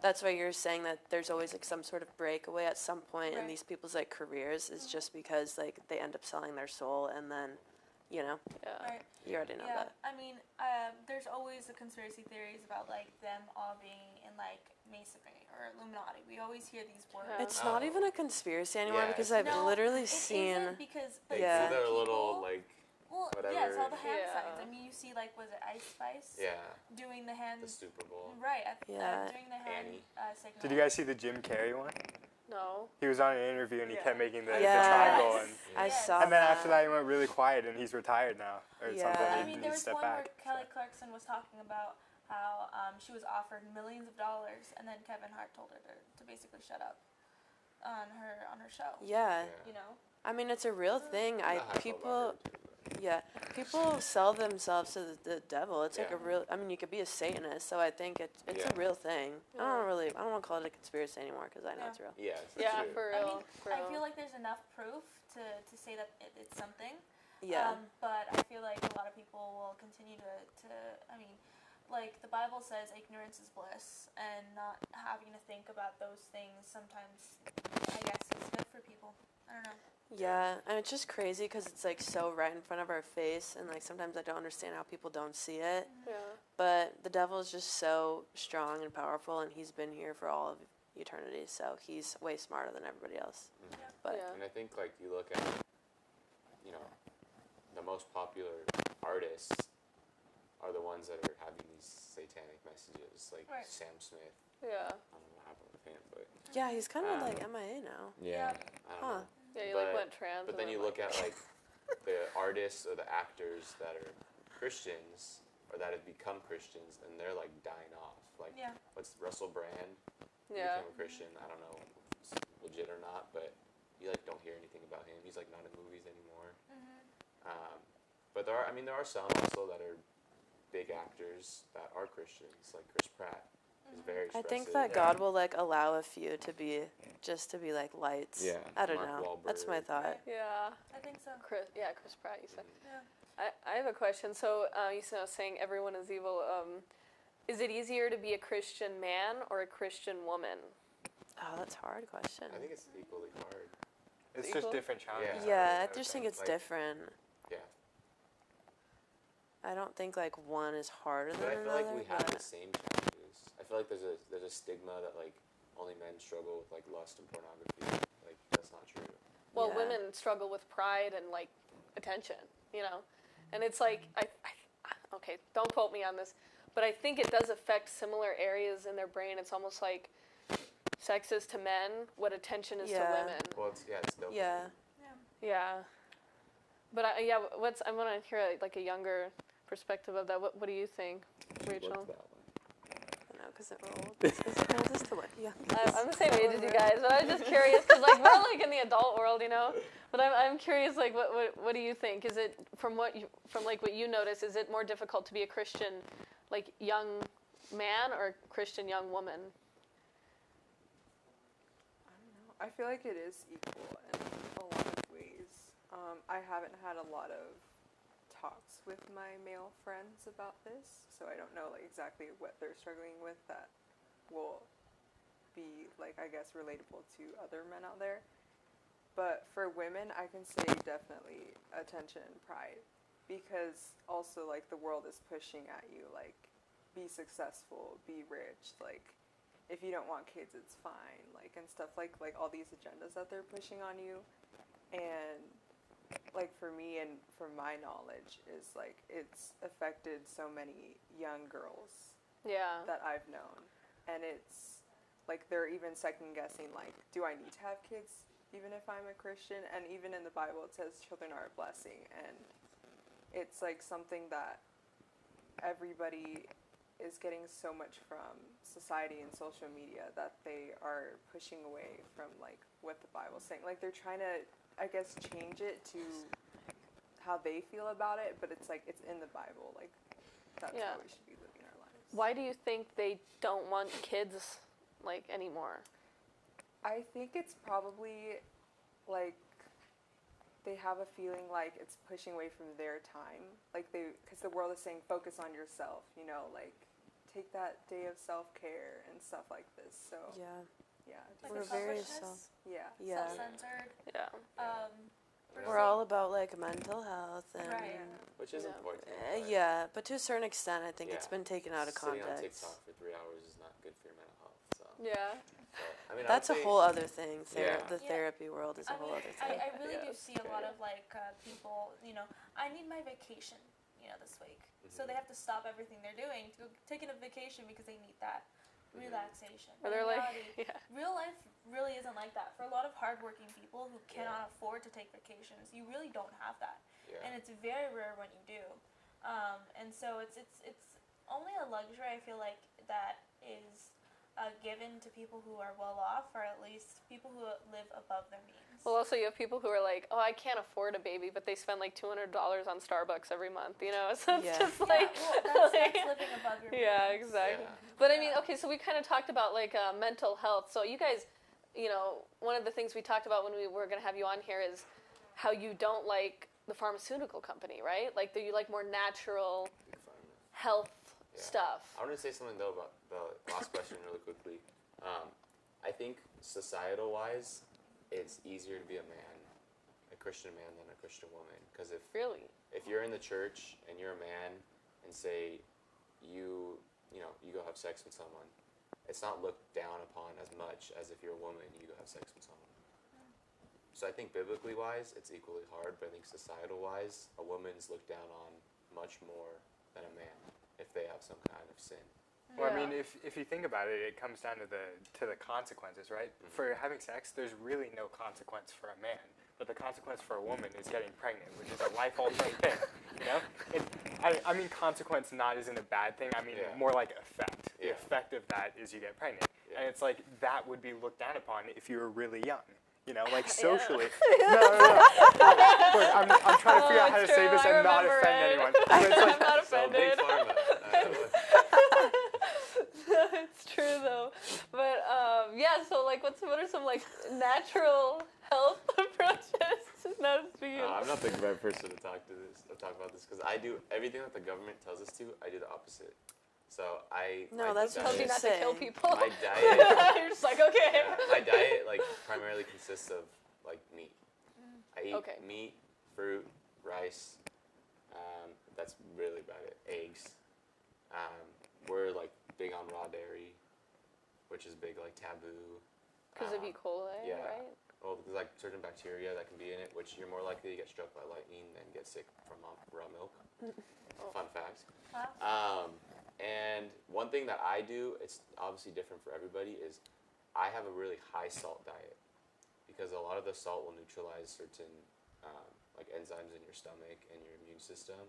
that's why you're saying that there's always like some sort of breakaway at some point in these people's like careers is just because like they end up selling their soul, and then Yeah. Right. you already know Yeah, that. I mean, there's always the conspiracy theories about like them all being in like Masonry or Illuminati. We always hear these words. Yeah. It's not even a conspiracy anymore Yeah, because it's I've No, literally it seen. isn't because They Yeah. do their people, little like well, whatever. yeah, it's all the hand Yeah. signs. I mean, you see like was it Ice Spice doing the hand the Super Bowl. right Yeah. doing the hand Annie. signal. Did you guys see the Jim Carrey one? No. He was on an interview and he Yeah. kept making the Yes. triangle, and I Yes. saw then that. after that he went really quiet and he's retired now or Yeah. something. I He, mean, he there was stepped one back. where Kelly Clarkson was talking about how she was offered millions of dollars, and then Kevin Hart told her to basically shut up on her show. Yeah. You know. I mean, it's a real thing. Not how I felt People about her, too, but- Yeah, people sell themselves to the devil. It's like Yeah. a real. I mean, you could be a Satanist, so I think it's Yeah. a real thing. I don't want to call it a conspiracy anymore because I know Yeah. it's real. Yeah, Yeah, true. for I real. mean, for I real. feel like there's enough proof to say that it's something. Yeah. But I feel like a lot of people will continue to I mean, like the Bible says ignorance is bliss, and not having to think about those things sometimes, I guess, is good for people. I don't know. Yeah, and it's just crazy because it's like so right in front of our face, and like sometimes I don't understand how people don't see it. Yeah. But the devil is just so strong and powerful, and he's been here for all of eternity, so he's way smarter than everybody else. But Yeah. And I think like you look at, you know, the most popular artists are the ones that are having these satanic messages, like Right. Sam Smith. Yeah. I don't know what happened with him, but yeah, he's kind of like MIA now. yeah, I don't Huh. know. Yeah, you But- like went trans. But then you look at like the artists or the actors that are Christians or that have become Christians, and they're like dying off. Like, Yeah. what's Russell Brand? He Yeah. became a Christian. I don't know if it's legit or not, but you like don't hear anything about him. He's like not in movies anymore. But there are some also that are big actors that are Christians, like Chris Pratt. He's very I expressive. think that God will like allow a few to be like lights. Yeah, I don't Mark know. That's my Wahlberg. thought. Yeah. I think so. Chris Pratt, you said. Yeah. I have a question. So, you know, saying everyone is evil. Is it easier to be a Christian man or a Christian woman? Oh, that's a hard question. I think it's equally hard. It's Equal? just different challenges. Yeah, I just think it's Like, different. Yeah. I don't think like one is harder But than I feel another. like we have but- the same challenges. I feel like there's a stigma that like only men struggle with like lust and pornography. Like that's not true. Well, Yeah. women struggle with pride and like attention, you know, and it's like okay, don't quote me on this, but I think it does affect similar areas in their brain. It's almost like sex is to men what attention is to Yeah. women. Well, it's still Yeah. Yeah, but I want to hear like a younger perspective of that. What do you think, Rachel? I know, because we're old. We're oldest to what? Yeah. I'm the same age as you guys, but I was just curious because like we're like in the adult world, you know. But I'm curious, like what do you think? Is it from what you notice? Is it more difficult to be a Christian, like young man or a Christian young woman? I don't know. I feel like it is equal in a lot of ways. I haven't had a lot of talks with my male friends about this, so I don't know like exactly what they're struggling with that will be like I guess relatable to other men out there. But for women, I can say definitely attention and pride, because also like the world is pushing at you like be successful, be rich, like if you don't want kids it's fine, like and stuff like all these agendas that they're pushing on you. And like for me and from my knowledge is like it's affected so many young girls Yeah. that I've known, and it's like they're even second guessing like, do I need to have kids even if I'm a Christian? And even in the Bible it says children are a blessing, and it's like something that everybody is getting so much from society and social media that they are pushing away from like what the Bible's saying. Like they're trying to, I guess, change it to how they feel about it, but it's like it's in the Bible. Like that's Yeah. how we should be living our lives. Why do you think they don't want kids like anymore? I think it's probably like they have a feeling like it's pushing away from their time. Like because the world is saying focus on yourself, you know, like take that day of self-care and stuff like this. So Yeah. yeah, Like We're a very selfishness, yeah. Yeah. self-centered. Yeah. We're all about like mental health and Right. Which is Yeah. important. yeah, but to a certain extent, I think it's Yeah. been taken out of Sitting on context. TikTok for 3 hours is not good for your mental health. So, Yeah. I mean, That's I a would say, whole other thing. Yeah. The Yeah. therapy world is a I whole mean, other thing. I really do Yes. see a lot of like people, you know, I need my vacation, you know, this week. So Mhm. they have to stop everything they're doing to go taking a vacation because they need that relaxation. Or But they're in like, reality, yeah. real life really isn't like that. For a lot of hardworking people who cannot afford to take vacations, you really don't have that. Yeah. And it's very rare when you do. And so it's only a luxury I feel like that is given to people who are well off, or at least people who live above their means. Well, also you have people who are like, oh, I can't afford a baby, but they spend like $200 on Starbucks every month, you know? So it's Yeah. just Yeah, like, well, that's living above your means. yeah, exactly. Yeah. But I mean, okay, so we kind of talked about like mental health. So you guys, you know, one of the things we talked about when we were going to have you on here is how you don't like the pharmaceutical company, right? Like, you like more natural Big pharma. health Yeah. stuff. I want to say something though about the last question really quickly. I think societal-wise, it's easier to be a man, a Christian man, than a Christian woman. Because Really? if you're in the church and you're a man, and say you go have sex with someone, it's not looked down upon as much as if you're a woman and you go have sex with someone. So I think biblically wise, it's equally hard, but I think societal wise, a woman's looked down on much more than a man if they have some kind of sin. Well, I Yeah. mean, if you think about it, it comes down to the consequences, right? Mhm. For having sex, there's really no consequence for a man, but the consequence for a woman is getting pregnant, which is a life-altering thing. You know, I mean, consequence not isn't a bad thing. I mean, Yeah. more like effect. The Yeah. effect of that is you get pregnant, Yeah. and it's like that would be looked down upon if you were really young. You know, like Yeah. socially. No. Look, I'm trying to figure out how to it's say true, this I and not remember offend it. anyone. But it's like, I'm not So big offended. pharma. It's true though, but yeah. So like, what are some like natural health approaches? Not speaking. I'm not the right person to talk about this because I do everything that the government tells us to. I do the opposite. So No, my that's diet, tells you not to kill Saying. people. My diet, You're just like, okay. yeah, my diet like primarily consists of like meat. I eat Okay. meat, fruit, rice. That's really about it. Eggs. We're like big on raw dairy, which is big like taboo. Because of E. coli, yeah. right? Well, there's like certain bacteria that can be in it, which you're more likely to get struck by lightning than get sick from raw milk. Fun fact. And one thing that I do, it's obviously different for everybody, is I have a really high salt diet because a lot of the salt will neutralize certain like enzymes in your stomach and your immune system.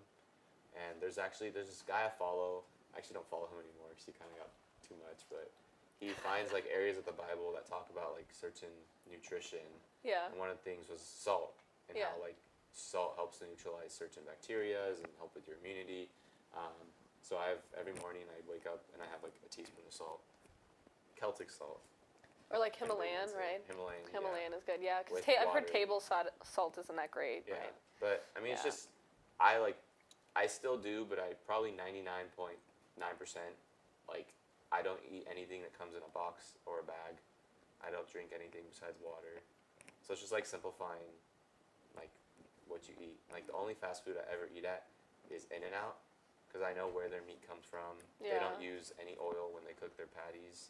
And there's this guy I follow. I actually don't follow him anymore because he kind of got too much, but he finds like areas of the Bible that talk about like certain nutrition. Yeah. And one of the things was salt, and Yeah. how like salt helps to neutralize certain bacteria and help with your immunity. So every morning I wake up and I have like a teaspoon of salt, Celtic salt. Or like Himalayan, right? Himalayan. Himalayan is good, yeah. Because With I've heard water. table salt isn't that great, Yeah. right? But I mean, it's Yeah. just I still do, but I probably 99.9% like I don't eat anything that comes in a box or a bag. I don't drink anything besides water. So it's just like simplifying like what you eat. Like the only fast food I ever eat at is In-N-Out because I know where their meat comes from. They Yeah. don't use any oil when they cook their patties,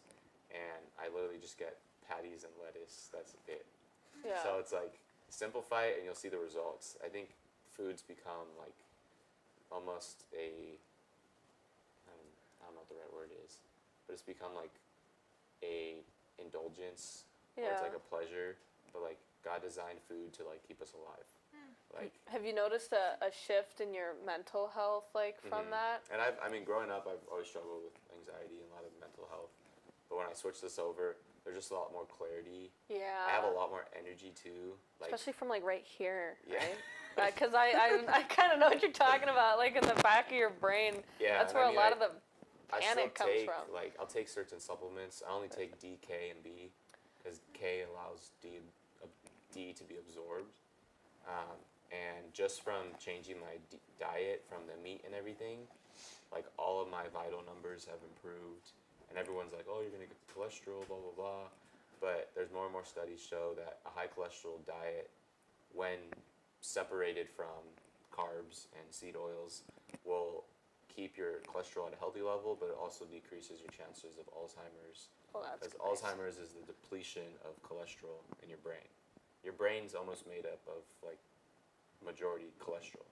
and I literally just get patties and lettuce. That's it. Yeah. So it's like simplify it and you'll see the results. I think foods become like almost I don't know what the right word is, but it's become like a indulgence or Yeah. it's like a pleasure, but like God designed food to like keep us alive. Like Have you noticed a shift in your mental health, like, from Mhm. that? And I mean growing up I've always struggled with anxiety and a lot of mental health. But when I switched this over, there's just a lot more clarity. Yeah. I have a lot more energy too. Like Especially from, like, right here, Yeah. right? Because I kind of know what you're talking about, like, in the back of your brain. yeah, That's and where I mean, a lot of the I panic still comes take, from. like, I'll take certain supplements. I only take D, K, and B because K allows D to be absorbed. And just from changing my diet from the meat and everything, like all of my vital numbers have improved. And everyone's like, oh, you're going to get cholesterol, blah, blah, blah. But there's more and more studies show that a high cholesterol diet, when separated from carbs and seed oils, will keep your cholesterol at a healthy level, but it also decreases your chances of Alzheimer's. Oh, that's Because nice. Alzheimer's is the depletion of cholesterol in your brain. Your brain's almost made up of like majority cholesterol.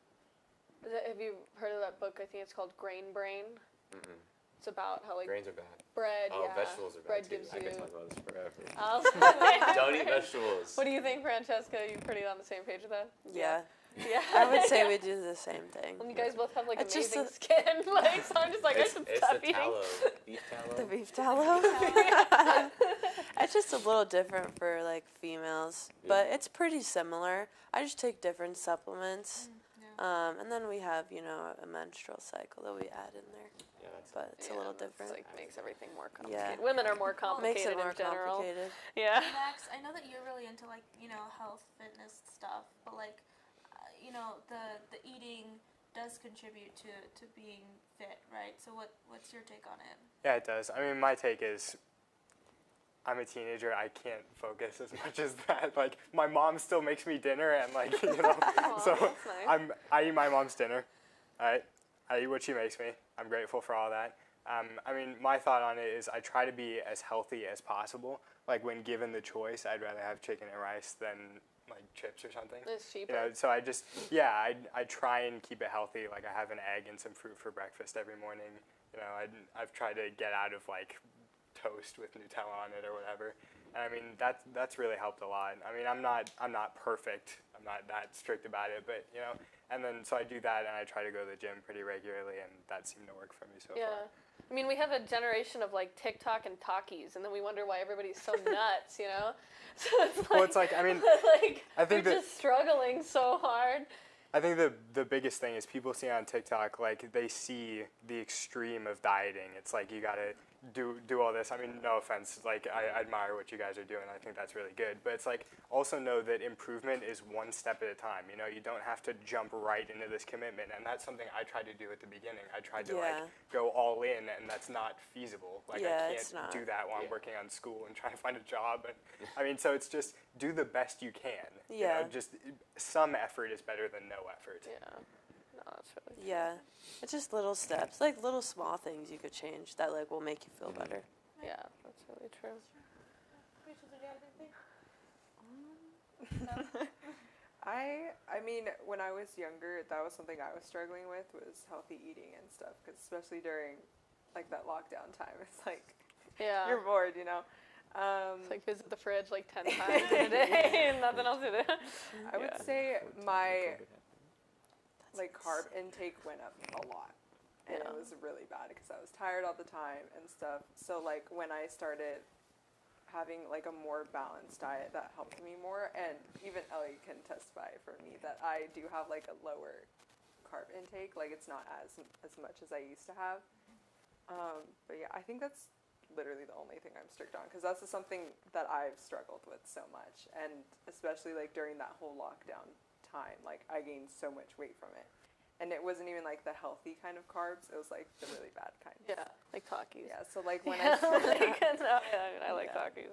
Have you heard of that book? I think it's called Grain Brain. Mm-mm. It's about how, like, Grains are bad. bread, Oh, yeah. vegetables are bad bread too. gives I you. can talk about this forever. Alzheimer's. Don't eat vegetables. What do you think, Francesca? You pretty on the same page with that? Yeah. Yeah. I would say we do the same thing. And you guys both have, like, It's just amazing skin. Like, so I'm just like, I It's should the stop eating. tallow, beef tallow. The beef tallow. It's just a little different for like females, but it's pretty similar. I just take different supplements, and then we have a menstrual cycle that we add in there, Yeah, that's but it's a Yeah, little that's, different. like, makes everything more Yeah. complicated. Women are more complicated Makes it more in general. complicated. Yeah. Max, I know that you're really into, like, health, fitness stuff, but, like, you know, the eating does contribute to being fit, right? So what's your take on it? Yeah, it does. I mean, my take is I'm a teenager. I can't focus as much as that. Like, my mom still makes me dinner, and like, you know, Aw, so that's nice. I eat my mom's dinner. All right, I eat what she makes me. I'm grateful for all that. I mean, my thought on it is I try to be as healthy as possible. Like, when given the choice, I'd rather have chicken and rice than like chips or something. It's cheaper. You know, so I just, yeah, I try and keep it healthy. Like, I have an egg and some fruit for breakfast every morning. You know, I've tried to get out of like toast with Nutella on it or whatever. And I mean, that's really helped a lot. I mean, I'm not perfect. I'm not that strict about it, but you know, and then so I do that, and I try to go to the gym pretty regularly, and that seemed to work for me so far. I mean, we have a generation of like TikTok and Takis, and then we wonder why everybody's so nuts, you know? So it's like, Well, it's like, I mean, like I think they're just struggling so hard. I think the biggest thing is people see on TikTok, like, they see the extreme of dieting. It's like, you gotta do all this. I mean, no offense, like, I admire what you guys are doing. I think that's really good. But it's like, also know that improvement is one step at a time. You know, you don't have to jump right into this commitment. And that's something I tried to do at the beginning. I tried to, like, go all in, and that's not feasible. Like, I can't do that while I'm working on school and trying to find a job. And I mean, so it's just do the best you can. You know, just some effort is better than no effort. Yeah. No, that's really true. Yeah, it's just little steps, like little small things you could change that like will make you feel better. Yeah, that's really true. I mean, when I was younger, that was something I was struggling with, was healthy eating and stuff, because especially during like that lockdown time, it's like you're bored, you know. It's like visit the fridge like 10 times in a day and nothing else to do. I would say my like carb intake went up a lot, and it was really bad because I was tired all the time and stuff. So like when I started having like a more balanced diet, that helped me more. And even Ellie can testify for me that I do have like a lower carb intake. Like it's not as much as I used to have. But yeah, I think that's literally the only thing I'm strict on, because that's just something that I've struggled with so much, and especially like during that whole lockdown time, like I gained so much weight from it, and it wasn't even like the healthy kind of carbs, it was like the really bad kind. Yeah, like Takis. Yeah, so like when I like Takis.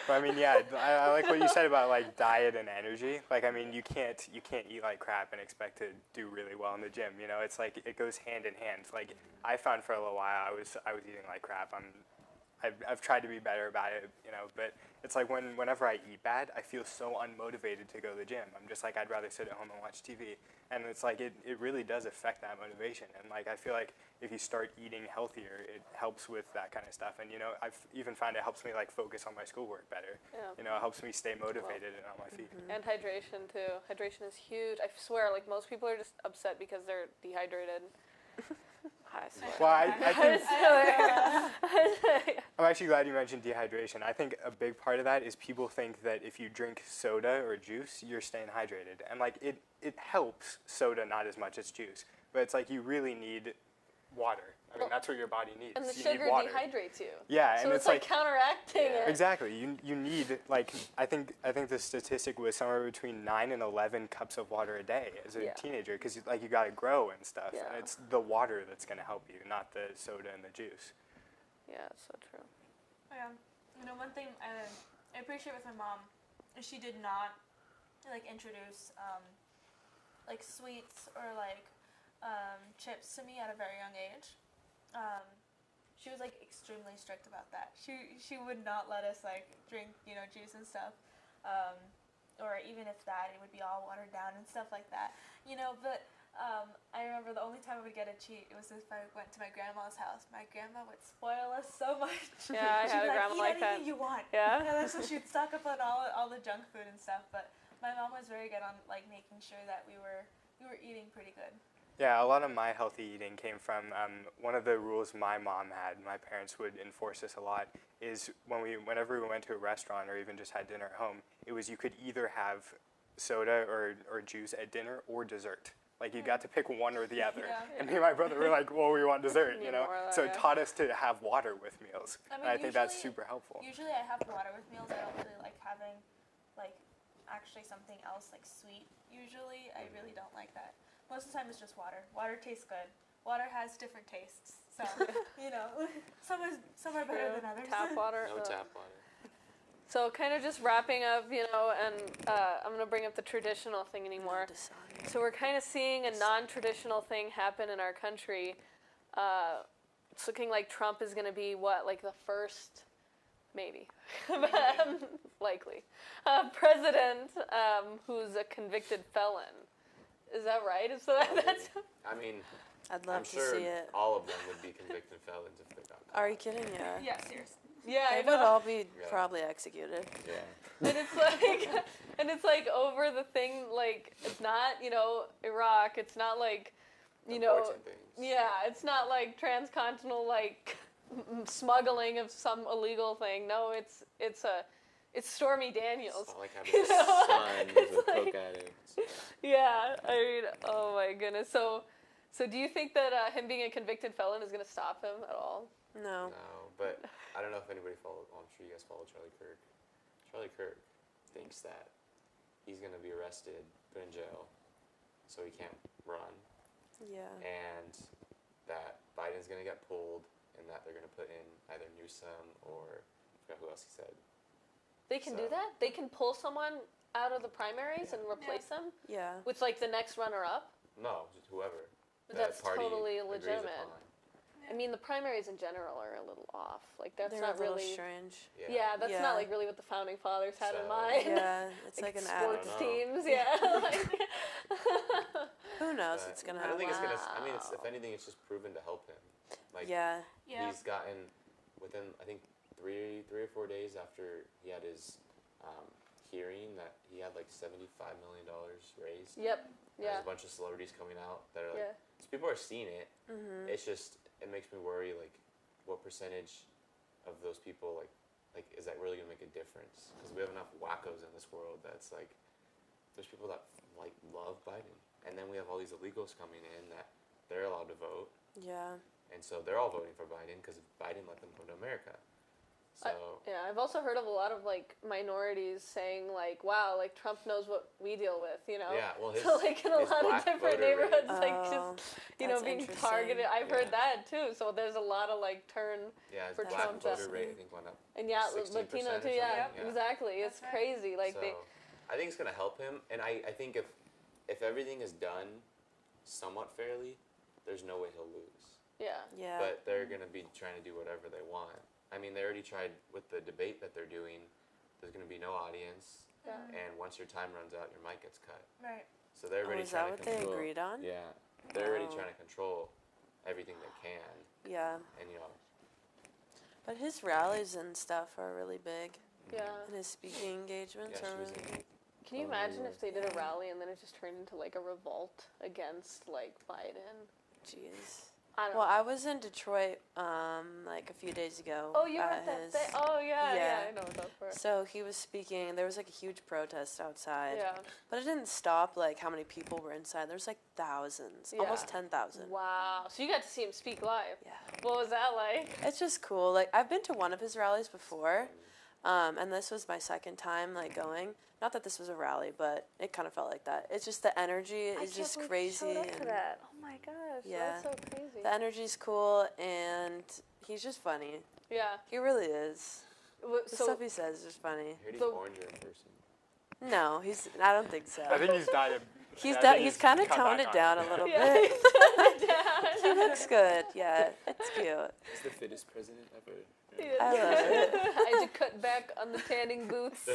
But I mean, yeah, I like what you said about like diet and energy. Like, I mean, you can't eat like crap and expect to do really well in the gym. You know, it's like it goes hand in hand. Like, I found for a little while I was eating like crap. I've tried to be better about it, you know, but it's like whenever I eat bad, I feel so unmotivated to go to the gym. I'm just like, I'd rather sit at home and watch TV. And it's like, it really does affect that motivation. And like, I feel like if you start eating healthier, it helps with that kind of stuff. And, you know, I've even found it helps me like focus on my schoolwork better. Yeah. You know, it helps me stay motivated and on my feet. And hydration too. Hydration is huge. I swear, like most people are just upset because they're dehydrated. I swear. Well, I think I'm actually glad you mentioned dehydration. I think a big part of that is people think that if you drink soda or juice, you're staying hydrated. And like it helps soda not as much as juice. But it's like you really need water. I mean, that's what your body needs. And the you sugar need water. dehydrates you. Yeah, so and it's like counteracting it. Exactly. You need like I think the statistic was somewhere between 9 and 11 cups of water a day as a teenager, because like you got to grow and stuff. Yeah. And it's the water that's going to help you, not the soda and the juice. Yeah, it's so true. Yeah, you know, one thing I appreciate with my mom is she did not like introduce like sweets or like chips to me at a very young age. She was like extremely strict about that. She would not let us like drink, you know, juice and stuff, or even if that, it would be all watered down and stuff like that, you know. But I remember the only time I would get a cheat, it was if I went to my grandma's house. My grandma would spoil us so much. Yeah, I had a grandma like that. Eat anything you want. Yeah. So she'd stock up on all the junk food and stuff. But my mom was very good on like making sure that we were eating pretty good. Yeah, a lot of my healthy eating came from one of the rules my mom had. My parents would enforce this a lot. Is whenever we went to a restaurant or even just had dinner at home, it was you could either have soda or juice at dinner or dessert. Like you got to pick one or the other. Yeah. And me and my brother were like, well, we want dessert, you know? So it taught us to have water with meals. I mean, and I think that's super helpful. Usually I have water with meals. I don't really like having like actually something else like sweet. Usually, I really don't like that. Most of the time, it's just water. Water tastes good. Water has different tastes, so you know, some are better than others. Tap water. No tap water. So kind of just wrapping up, and I'm going to bring up the traditional thing anymore. So we're kind of seeing a non-traditional thing happen in our country. It's looking like Trump is going to be, like the first, maybe, likely, president who's a convicted felon. Is that right? So that's... I mean, I'd love I'm to sure see it. all of them would be convicted felons if they got caught. Are you kidding? Yeah. Yeah, seriously. Yeah, They I would know. all be probably executed. Yeah. And it's like over the thing, like, it's not, Iraq, it's not like, Important things. yeah, it's not like transcontinental, like, smuggling of some illegal thing. No, it's Stormy Daniels. It's not like having a son who's a like- coke addict. Yeah, I mean, oh my goodness. So do you think that him being a convicted felon is going to stop him at all? No. No, but I don't know if anybody followed. Well, I'm sure you guys follow Charlie Kirk. Charlie Kirk thinks that he's going to be arrested, put in jail, so he can't run, Yeah. and that Biden's going to get pulled, and that they're going to put in either Newsom or I forgot who else he said. They can do So- that? They can pull someone out of the primaries and replace them Yeah. with, like, the next runner-up? No, just whoever. But the that's party totally agrees legitimate. upon. I mean, the primaries in general are a little off. Like, that's They're not a little really... strange. Yeah, that's Yeah. not, like, really what the Founding Fathers had in So- mind. Yeah, it's like an sports I don't know. teams, yeah. Like, Who knows But what's gonna I don't think it's happen? gonna. I mean, if anything, it's just proven to help him. Like Yeah. Yeah. he's gotten within I think 3 or 4 days after he had his hearing that he had like $75 million raised. Yep, There's yeah, a bunch of celebrities coming out that are like, yeah. so people are seeing it. Mm-hmm. It's just it makes me worry like what percentage of those people like is that really gonna make a difference? Because we have enough wackos in this world that's like there's people that like love Biden, and then we have all these illegals coming in that they're allowed to vote, Yeah. and so they're all voting for Biden because Biden let them come to America. So Yeah, I've also heard of a lot of, like, minorities saying, like, wow, like, Trump knows what we deal with, yeah, well his, So, like, in a his lot of black different voter rate- neighborhoods, like, Oh, just, that's being interesting. targeted. I've Yeah. heard that, too. So there's a lot of, like, turn. yeah, his for black Trump, voter definitely. rate I think went up. And, yeah, 16% Latino, or too, yeah, something, yeah. exactly. It's That's right. crazy. Like, So they, I think it's gonna help him, and I think if everything is done somewhat fairly, there's no way he'll lose. yeah. Yeah. But they're gonna be trying to do whatever they want. I mean, they already tried with the debate that they're doing. There's gonna be no audience, Yeah. and once your time runs out, your mic gets cut. Right. So they're already is that trying what to they control. agreed on? Yeah, they're already Oh. trying to control everything they can, Yeah. and But his rallies and stuff are really big, Yeah. and his speaking engagements Yeah, are she was really in- big. Can you Oh, imagine yeah. if they did a rally and then it just turned into, like, a revolt against, like, Biden? Jeez. I don't Well, know. I was in Detroit like a few days ago. Oh, you were at at that his- thing? Oh, yeah, Yeah. I know what that's for. So he was speaking. There was like a huge protest outside, Yeah. but it didn't stop like how many people were inside. There's like thousands, almost Yeah. 10,000. Wow. So you got to see him speak live. Yeah. What was that like? It's just cool. Like I've been to one of his rallies before, and this was my second time like going. Not that this was a rally, but it kind of felt like that. It's just the energy is just crazy. And that. Oh my gosh. Yeah. That's so crazy. the energy's cool, and he's just funny. Yeah. He really is. The So stuff he says is just funny. I heard he's The- oranger in person. No, I don't think so. I think he's died. He's kind of toned it down a little yeah. bit. Yeah. He looks good. Yeah, it's cute. He's the fittest president ever. I love it. I had to cut back on the tanning boots. You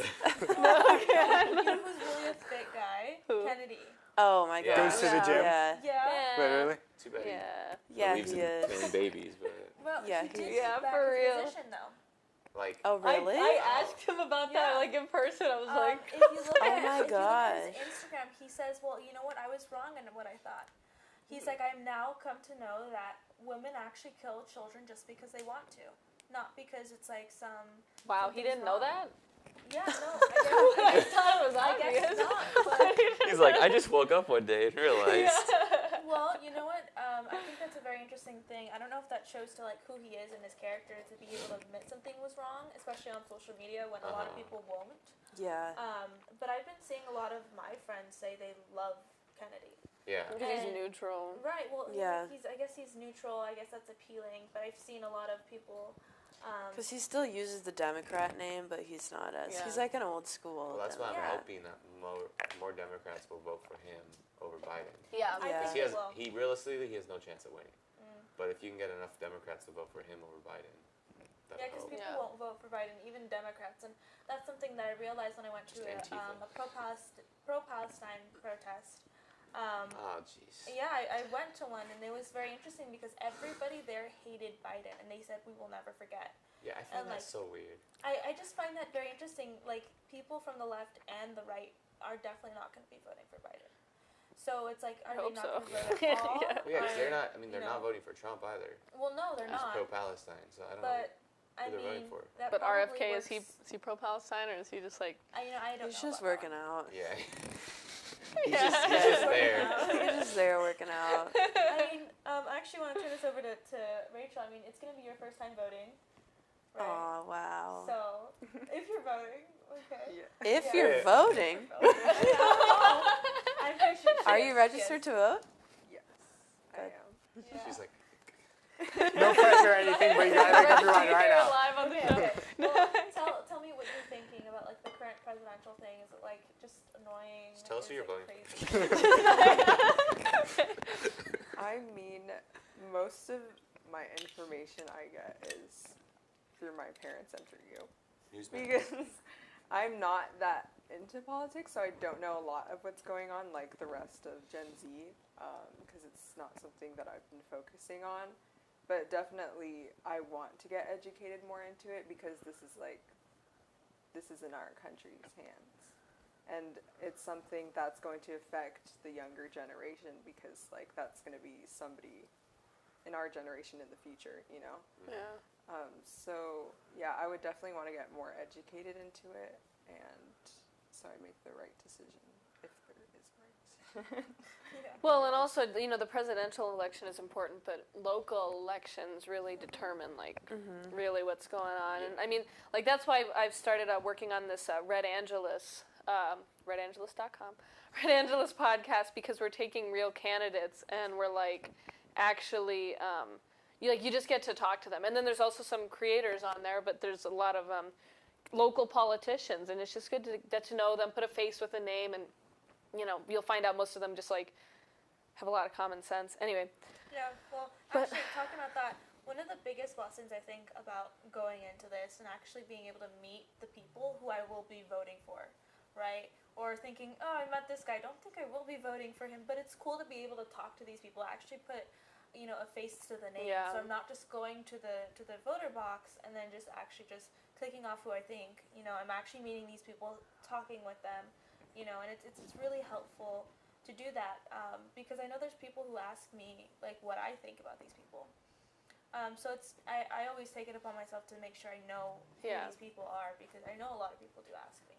know who's really a fit guy? Who? Kennedy. Oh my Yeah. god. Goes to the gym? Yeah. Yeah. Literally. Too bad Yeah. he Yeah, believes he in is. killing babies, but Well, Yeah, he did he- Yeah, take back for his real. position, though. like Oh really? I asked him about that, Yeah. like, in person. I was like, If you look Oh at, my if you look at gosh. his Instagram, he says, "Well, you know what? I was wrong in what I thought." He's like, "I've now come to know that women actually kill children just because they want to, not because it's like some." wow, he something's didn't know wrong." that? Yeah, no, I thought it was I obvious. guess not. But he's like, I just woke up one day and realized. well, you know what? I think that's a very interesting thing. I don't know if that shows to like who he is and his character to be able to admit something was wrong, especially on social media when a lot of people won't. Yeah. But I've been seeing a lot of my friends say they love Kennedy. Yeah. Because he's neutral. Right. Well, Yeah. I guess he's neutral. I guess that's appealing. But I've seen a lot of people. Because he still uses the Democrat name, but he's not as. He's like an old school. Well, that's why I'm Yeah. hoping that more Democrats will vote for him over Biden. Yeah. I Yeah. think Because he realistically he has no chance at winning. But if you can get enough Democrats to vote for him over Biden, that'll Yeah, because help. people won't vote for Biden, even Democrats, and that's something that I realized when I went to Just Antifa. a pro-Palestine protest. Oh, jeez. Yeah, I went to one, and it was very interesting because everybody there hated Biden, and they said we will never forget. Yeah, I find And, that's so weird. I just find that very interesting. Like, people from the left and the right are definitely not going to be voting for Biden. So it's like, are they hope not so. going to vote at all? Yeah. Yeah, because Or, they're not. I mean, they're you not know. voting for Trump either. Well, no, they're He's not. pro-Palestine, so I don't But I who they're voting mean, for. that But probably RFK, is works. he pro-Palestine or is he just like? I don't He's know just about working out. know. Yeah. Yeah. He's just there. He's just there working out. I mean, I actually want to turn this over to Rachel. I mean, it's going to be your first time voting, right? Oh, wow. So, if you're voting, okay. If Yeah. you're voting, I'm pretty sure she are is. you registered to vote? Yes, I Good. am. Yeah. She's like, No pressure or anything, but you gotta make everyone right now. Live on the Okay, show. okay. Well, tell me what you're thinking about like the current presidential thing. Is it like just annoying? Just tell us who Is you're it voting crazy? I mean, most of my information I get is through my parents and through you. newsman. Because I'm not that into politics, so I don't know a lot of what's going on like the rest of Gen Z, because it's not something that I've been focusing on. But definitely, I want to get educated more into it because this is in our country's hands. And it's something that's going to affect the younger generation because, like, that's going to be somebody in our generation in the future, you know? Yeah. So, yeah, I would definitely want to get more educated into it, and so I make the right decision, if there is right. Well, and also, you know, the presidential election is important, but local elections really determine, like, really what's going on. And I mean, like, that's why I've started working on this Red Angeles, redangeles.com, Red Angeles podcast, because we're taking real candidates and we're, like, actually, you just get to talk to them. And then there's also some creators on there, but there's a lot of local politicians, and it's just good to get to know them, put a face with a name, and, you know, you'll find out most of them just, like, have a lot of common sense. Anyway. Yeah, well, But- actually, talking about that, one of the biggest lessons I think about going into this and actually being able to meet the people who I will be voting for, right? Or thinking, oh, I met this guy, don't think I will be voting for him, but it's cool to be able to talk to these people, actually put, you know, a face to the name. Yeah. So I'm not just going to the voter box and then just clicking off who I think. You know, I'm actually meeting these people, talking with them, you know, and it's really helpful to do that, because I know there's people who ask me, like, what I think about these people. So I always take it upon myself to make sure I know who Yeah. these people are, because I know a lot of people do ask me.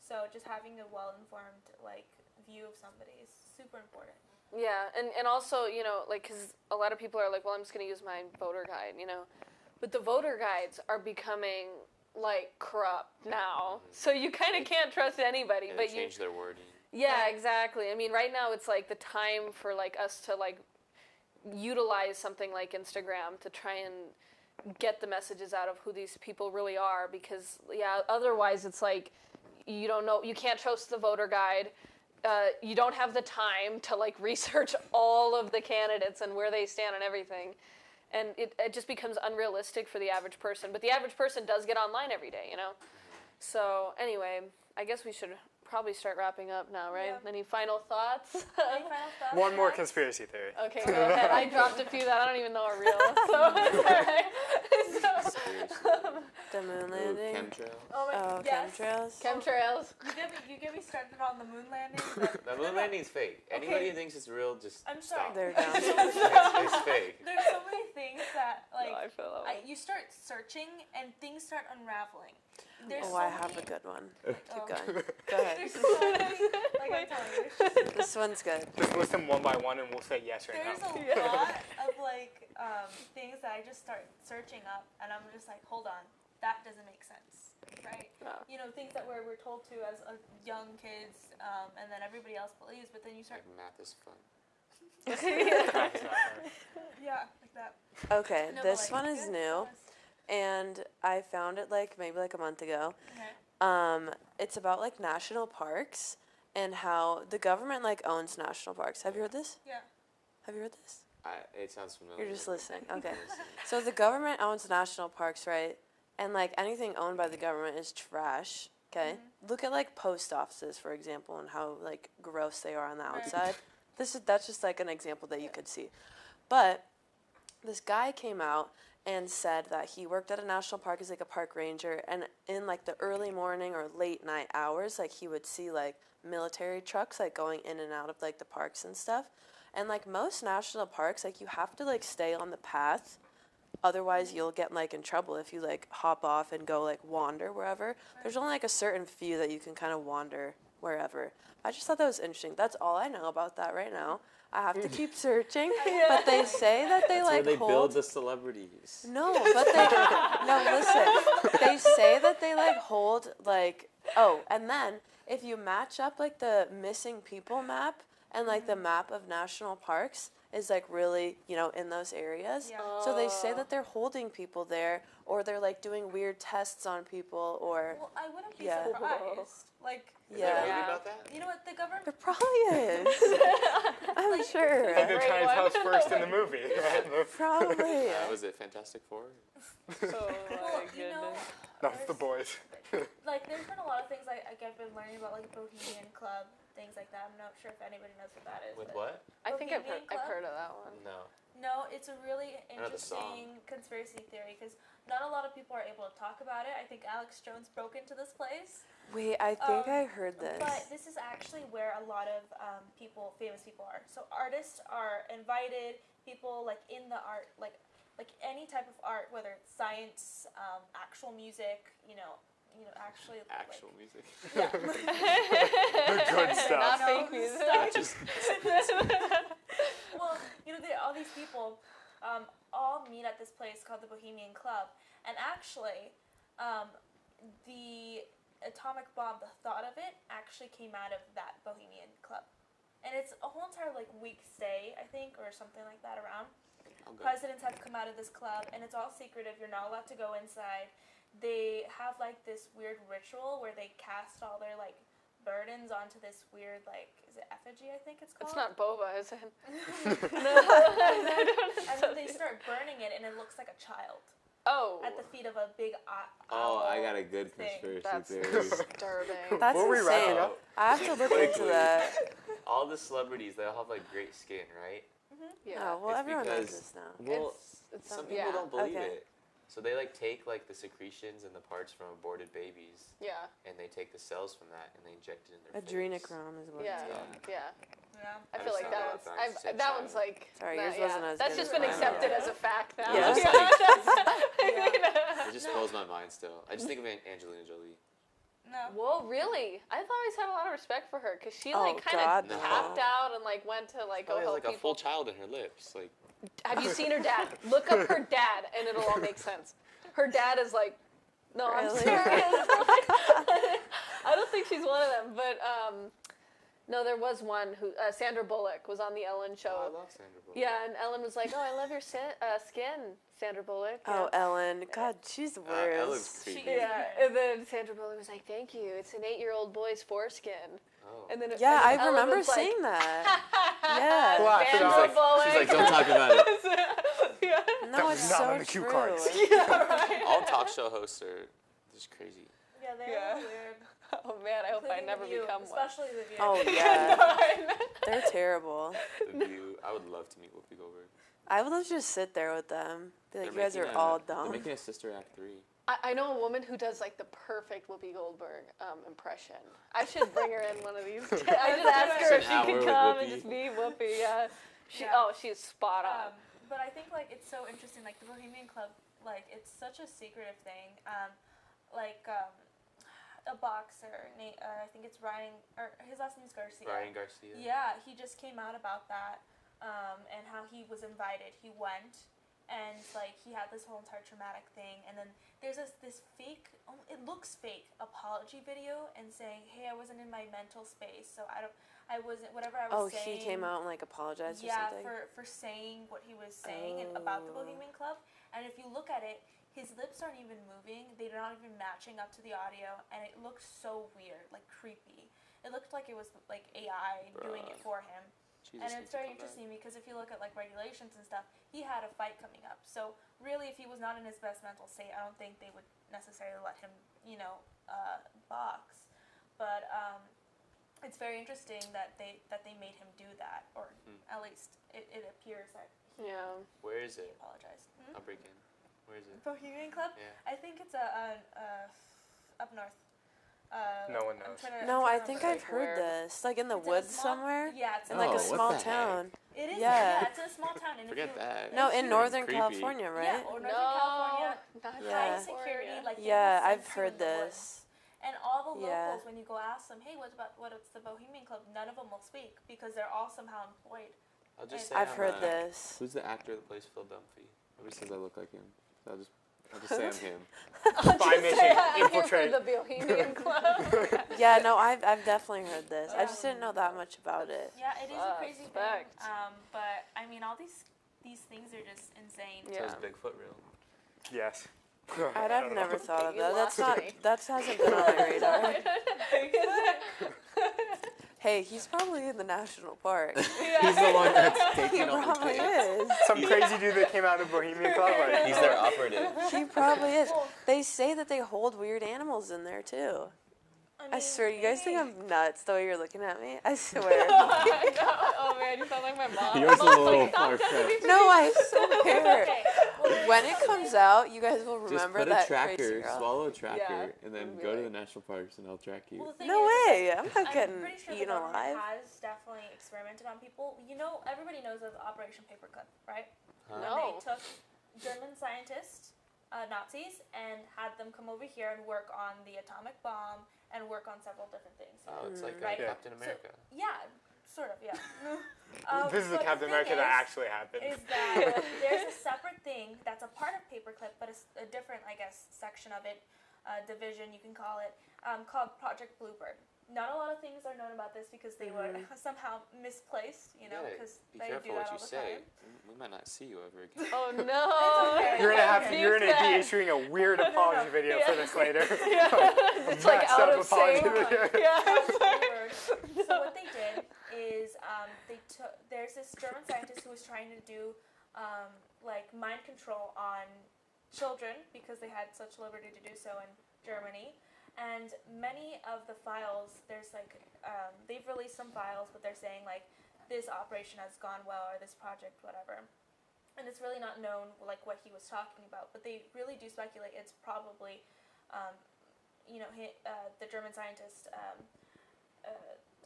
So just having a well-informed, like, view of somebody is super important. Yeah, and also, you know, like, because a lot of people are like, well, I'm just going to use my voter guide, you know. But the voter guides are becoming, like, corrupt now. So you kind of can't trust anybody. Yeah, but they change their wording. Yeah, exactly. I mean, right now it's, like, the time for, like, us to, like, utilize something like Instagram to try and get the messages out of who these people really are. Because, yeah, otherwise it's like, you don't know, you can't trust the voter guide. You don't have the time to, like, research all of the candidates and where they stand on everything. And it just becomes unrealistic for the average person. But the average person does get online every day, you know? So, anyway, I guess we should probably start wrapping up now, right? Yeah. Any final thoughts? Any final thoughts? One more Max? conspiracy theory. Okay, go ahead. I dropped a few that I don't even know are real. So, it's all right. The moon Ooh, landing. chemtrail. Oh, my, Oh, yes. chemtrails. Chemtrails. You get me started on the moon landing. But The moon landing's fake. Anybody who thinks it's real, just I'm sorry. stop. They're down. It's fake. There's so many things that, like, I feel that way. you start searching and things start unraveling. There's Oh, so I have many, a good one. oh, Keep going. Go ahead. There's so many, like I'm telling you, there's just This one's good. Just list them one by one and we'll say yes or there's no. a lot of like things that I just start searching up, and I'm just like, hold on, that doesn't make sense, right? Yeah. You know, things that we're told to as young kids, and then everybody else believes, but then you start, Like, math is fun. yeah, like that. Okay, No, but, this like, one is yeah, new, yes. and I found it maybe a month ago. Okay. It's about national parks and how the government owns national parks. Have you heard this? Yeah. Have you heard this? It sounds familiar. You're just but- listening. Okay. So the government owns national parks, right? And anything owned by the government is trash. Okay. Look at post offices, for example, and how gross they are on the Right. outside. That's just an example that you could see. But this guy came out and said that he worked at a national park as a park ranger, and in the early morning or late night hours, he would see military trucks going in and out of the parks and stuff. And most national parks, you have to stay on the path. Otherwise, you'll get in trouble if you hop off and go wander wherever. There's only a certain few that you can kind of wander wherever. I just thought that was interesting. That's all I know about that right now. I have to keep searching, but they say that they That's where they hold. build the celebrities. No, but listen. They say that they hold and then if you match up the missing people map and the map of national parks is really, in those areas. Yeah. So they say that they're holding people there, or they're doing weird tests on people, or Well, I wouldn't be Yeah. surprised. Is Yeah. there a movie Yeah. about that? You know what, the government. there probably is. I'm sure. Like they're Great trying to tell us one. first in the movie, right? Probably. Was it Fantastic Four? Oh Well, my you know, goodness. No, it's the boys. there's been a lot of things I've been learning about Bohemian Club, things like that. I'm not sure if anybody knows what that is. With but- what? I think I've Bohemian heard, I've Club? heard of that one. No. No, it's a really know the song. interesting conspiracy theory because not a lot of people are able to talk about it. I think Alex Jones broke into this place. Wait, I think I heard this. But this is actually where a lot of famous people are. So artists are invited, people in the art, like any type of art, whether it's science, actual music, actually. Actual music. Yeah. Good stuff. Not fake music. Not just Well, all these people all meet at this place called the Bohemian Club, and actually, the atomic bomb, the thought of it, actually came out of that Bohemian Club, and it's a whole entire week stay, I think, or something like that around. I'll go. Presidents have come out of this club, and it's all secretive. You're not allowed to go inside. They have this weird ritual where they cast all their burdens onto this weird is it effigy? I think it's called. It's not boba, is it? And then they start burning it, and it looks like a child Oh, at the feet of a big Oh, I owl got a good thing. conspiracy that's theory. disturbing. That's Before we wrap it insane. up, I have to look into Quickly. that. All the celebrities, they all have great skin, right? Yeah. Oh, well, It's everyone knows because- this now. Well, It's some some- people yeah. don't believe Okay. it. So they take the secretions and the parts from aborted babies, Yeah. and they take the cells from that and they inject it in their face. Adrenochrome is what Yeah. it's called. Yeah. Yeah. I I feel just like found that out one's that I said that one's child. Sorry, nah, yours yeah. wasn't as That's good just as been mine. accepted Yeah. as a fact now. Yeah. It just blows my mind still. I just think of Angelina Jolie. No. Whoa, really? I've always had a lot of respect for her because she Oh, kind God, of no. tapped out and went to go Probably help has a people. full child in her lips. Have you seen her dad? Look up her dad, and it'll all make sense. Her dad is no, I'm Really? serious. I don't think she's one of them, but no, there was one who Sandra Bullock was on the Ellen show. Oh, I love Sandra Bullock. Yeah, and Ellen was like, "Oh, I love your skin, Sandra Bullock." Yeah. Oh, Ellen. God, she's the worst. Ellen's creepy. Yeah, and then Sandra Bullock was like, "Thank you. It's an 8-year-old boy's foreskin." Oh. And then Yeah, and I Ellen remember was like, seeing that. Yeah. Well, She's Sandra Sandra Bullock. she's like, don't talk about it. Yeah. No, That it's was not so on the cue true. cards. Yeah, right. All talk show hosts are just crazy. Yeah, they're Yeah. weird. Oh man, I hope I Including never the View, become one. especially the View. Oh, yeah. They're terrible. The View. I would love to meet Whoopi Goldberg. I would love to just sit there with them. Be like, They're you guys are making all They're dumb. making a Sister Act 3. I know a woman who does the perfect Whoopi Goldberg impression. I should bring her in one of these. I just ask her if An she hour could with come and Whoopi. just be Whoopi. Yeah. Yeah. Oh, she's spot on. but I think like it's so interesting. Like the Bohemian Club, like it's such a secretive thing. A boxer, I think it's Ryan, or his last name is Garcia. Ryan Garcia. Yeah, he just came out about that, and how he was invited. He went, and like he had this whole entire traumatic thing, and then there's this fake, it looks fake, apology video, and saying, hey, I wasn't in my mental space, so I wasn't, whatever I was saying. Oh, he came out and like apologized or something? Yeah, for saying what he was saying and about the Bohemian Club, and if you look at it, his lips aren't even moving, they're not even matching up to the audio, and it looks so weird, like creepy. It looked like it was like AI doing it for him. Jesus, And it's very interesting because if you look at like regulations and stuff, he had a fight coming up. So really, if he was not in his best mental state, I don't think they would necessarily let him, box. But it's very interesting that they made him do that, or at least it appears that he Where is it? apologized. I'll break in. Where is it? Bohemian Club? Yeah. I think it's up north. No one knows. No, I think remember. I've heard this. Like in the It's in a woods small- somewhere? Yeah, it's In in like Oh, a what small the heck? town. It is. Yeah. Yeah, it's in a small town. And Forget if you, that. No, in It's Northern creepy. California, right? Yeah, or Northern California. Not Yeah. High security, like Yeah, they will I've sense you heard in the woods. this. And all the Yeah. locals, when you go ask them, hey, what's the Bohemian Club? None of them will speak because they're all somehow employed. I'll just say I've I'm, heard this. Who's the actor that plays Phil Dunphy? Everybody says I look like him. So I'll just say I'm him. By mission, I'm here for infiltrate. the Bohemian Club. Yeah, no, I've definitely heard this. I just didn't know that much about it. Yeah, it is a crazy thing. Respect. But I mean, all these things are just insane. So Yeah. is Bigfoot real? Yes. I've never thought of You that. That's lost not. me. That hasn't been on my radar. Hey, he's probably in the national park. He's the one that's He taking all the probably pics. is. Some crazy dude that came out of Bohemian Club. Like, He's their operative. He probably is. They say that they hold weird animals in there too. I swear, you guys think I'm nuts the way you're looking at me? I swear. I know. Oh man, you sound like my mom. Yours is a I'm little like, stop far-fetched. sending me No, I pictures. swear. Okay. Well, When it comes out, you guys will Just remember put a that tracker, crazy girl. swallow a tracker, Yeah, and then it'd be go to like- the national parks and they'll track you. well, the thing No is, way! I'm not I'm getting pretty sure the eaten government alive. has definitely experimented on people. You know, everybody knows of Operation Paperclip, right? Huh? No. They took German scientists, Nazis, and had them come over here and work on the atomic bomb and work on several different things. Oh, it's like Right. Captain America. Yeah, sort of, yeah. this is the but Captain thing America that is- actually happened. Is that there's a separate thing that's a part of Paperclip, but it's a different, I guess, section of it, division you can call it, called Project Bluebird. Not a lot of things are known about this because they were somehow misplaced, you know, Yeah, because be they careful do that what all you the say. time. We might not see you ever again. Oh no. It's okay. You're gonna have Beep you're gonna be that. issuing a weird apology video for this later. Yeah. It's like Messed out up of apology sync. video. Yeah. Bluebird. So what they did is they took. There's this German scientist who was trying to do like mind control on children because they had such liberty to do so in Germany. And many of the files, there's like, they've released some files, but they're saying like, this operation has gone well, or this project, whatever. And it's really not known like what he was talking about, but they really do speculate it's probably, the German scientists,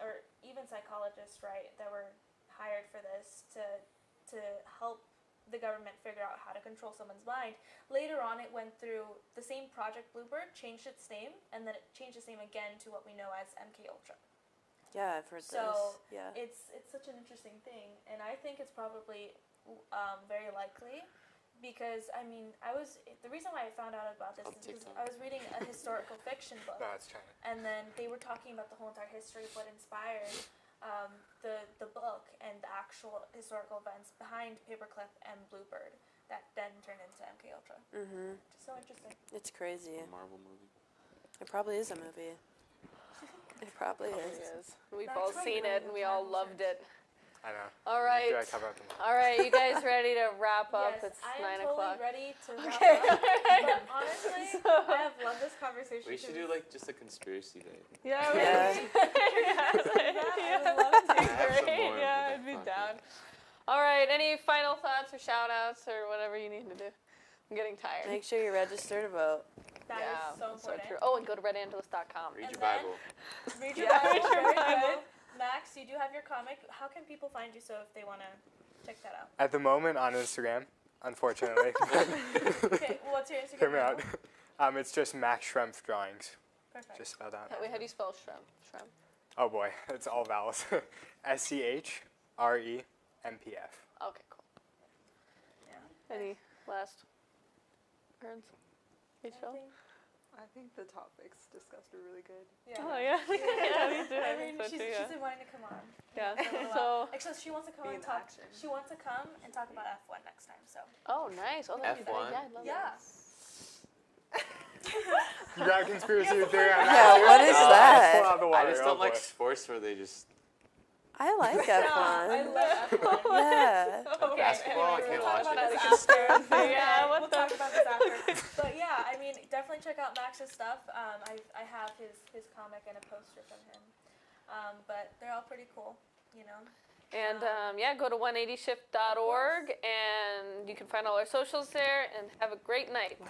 or even psychologists, right, that were hired for this to help the government figure out how to control someone's mind. Later on, it went through the same Project Bluebird, changed its name, and then it changed its name again to what we know as MK Ultra. Yeah, I've heard So this. Yeah. it's such an interesting thing, and I think it's probably very likely because I mean the reason why I found out about this On is because TikTok. I was reading a historical fiction book, No, it's China. and then they were talking about the whole entire history of what inspired the book and the actual historical events behind Paperclip and Bluebird that then turned into MK Ultra. Mhm. Just so interesting. It's crazy. A Marvel movie. It probably is a movie. It probably It is. is. We've That's all right, seen really it and we all Marvel loved it. I know. All right. Do I cover up the mouth? All right, you guys ready to wrap up? Yes, It's I 9 am totally o'clock. ready to wrap Okay. up. But honestly, I have loved this conversation. We should do like just a conspiracy day. Yeah, Yeah. maybe. I would love to. I have some Great. more, Yeah, but I'd be fuck down. it. All right, any final thoughts or shout outs or whatever you need to do? I'm getting tired. Make sure you register to vote. That yeah, is so that's so important. true. Oh, and go to redangeles.com. Read And your then- Bible. Read your Yeah, Bible. read your Very Bible. good. Max, you do have your comic. How can people find you so if they want to check that out. At the moment on Instagram, unfortunately. Okay, what's your Instagram? Hear me handle? out. It's just Max Shrumpf Drawings. Perfect. Just spelled out. Wait, how do you spell shrimp? Shrimp. Oh boy, it's all vowels. SCHREMPF. Okay, cool. Yeah. Any last words? Rachel? I think the topics discussed are really good. Yeah. Oh yeah. Yeah, me too. I I mean, think so too, she's yeah. been wanting to come on. Yeah. For a little So. while. Actually, she wants to come Be and in talk. action. She wants to come and talk about F1 next time. So. Oh, nice. Oh, that'd be F1? Yeah, I'd love Yeah. You got a conspiracy theory on Yeah, that? too? what is Oh, that? pull out the I water. just Oh, don't like boy. sports where they just I like I F1. love F1. Yeah. Okay, basketball. anyway, I we'll can't talk watch about it. this after. Yeah, what we'll the- talk about this after. But yeah, I mean, definitely check out Max's stuff. I have his comic and a poster from him. But they're all pretty cool, you know. And yeah, go to 180shift.org and you can find all our socials there and have a great night.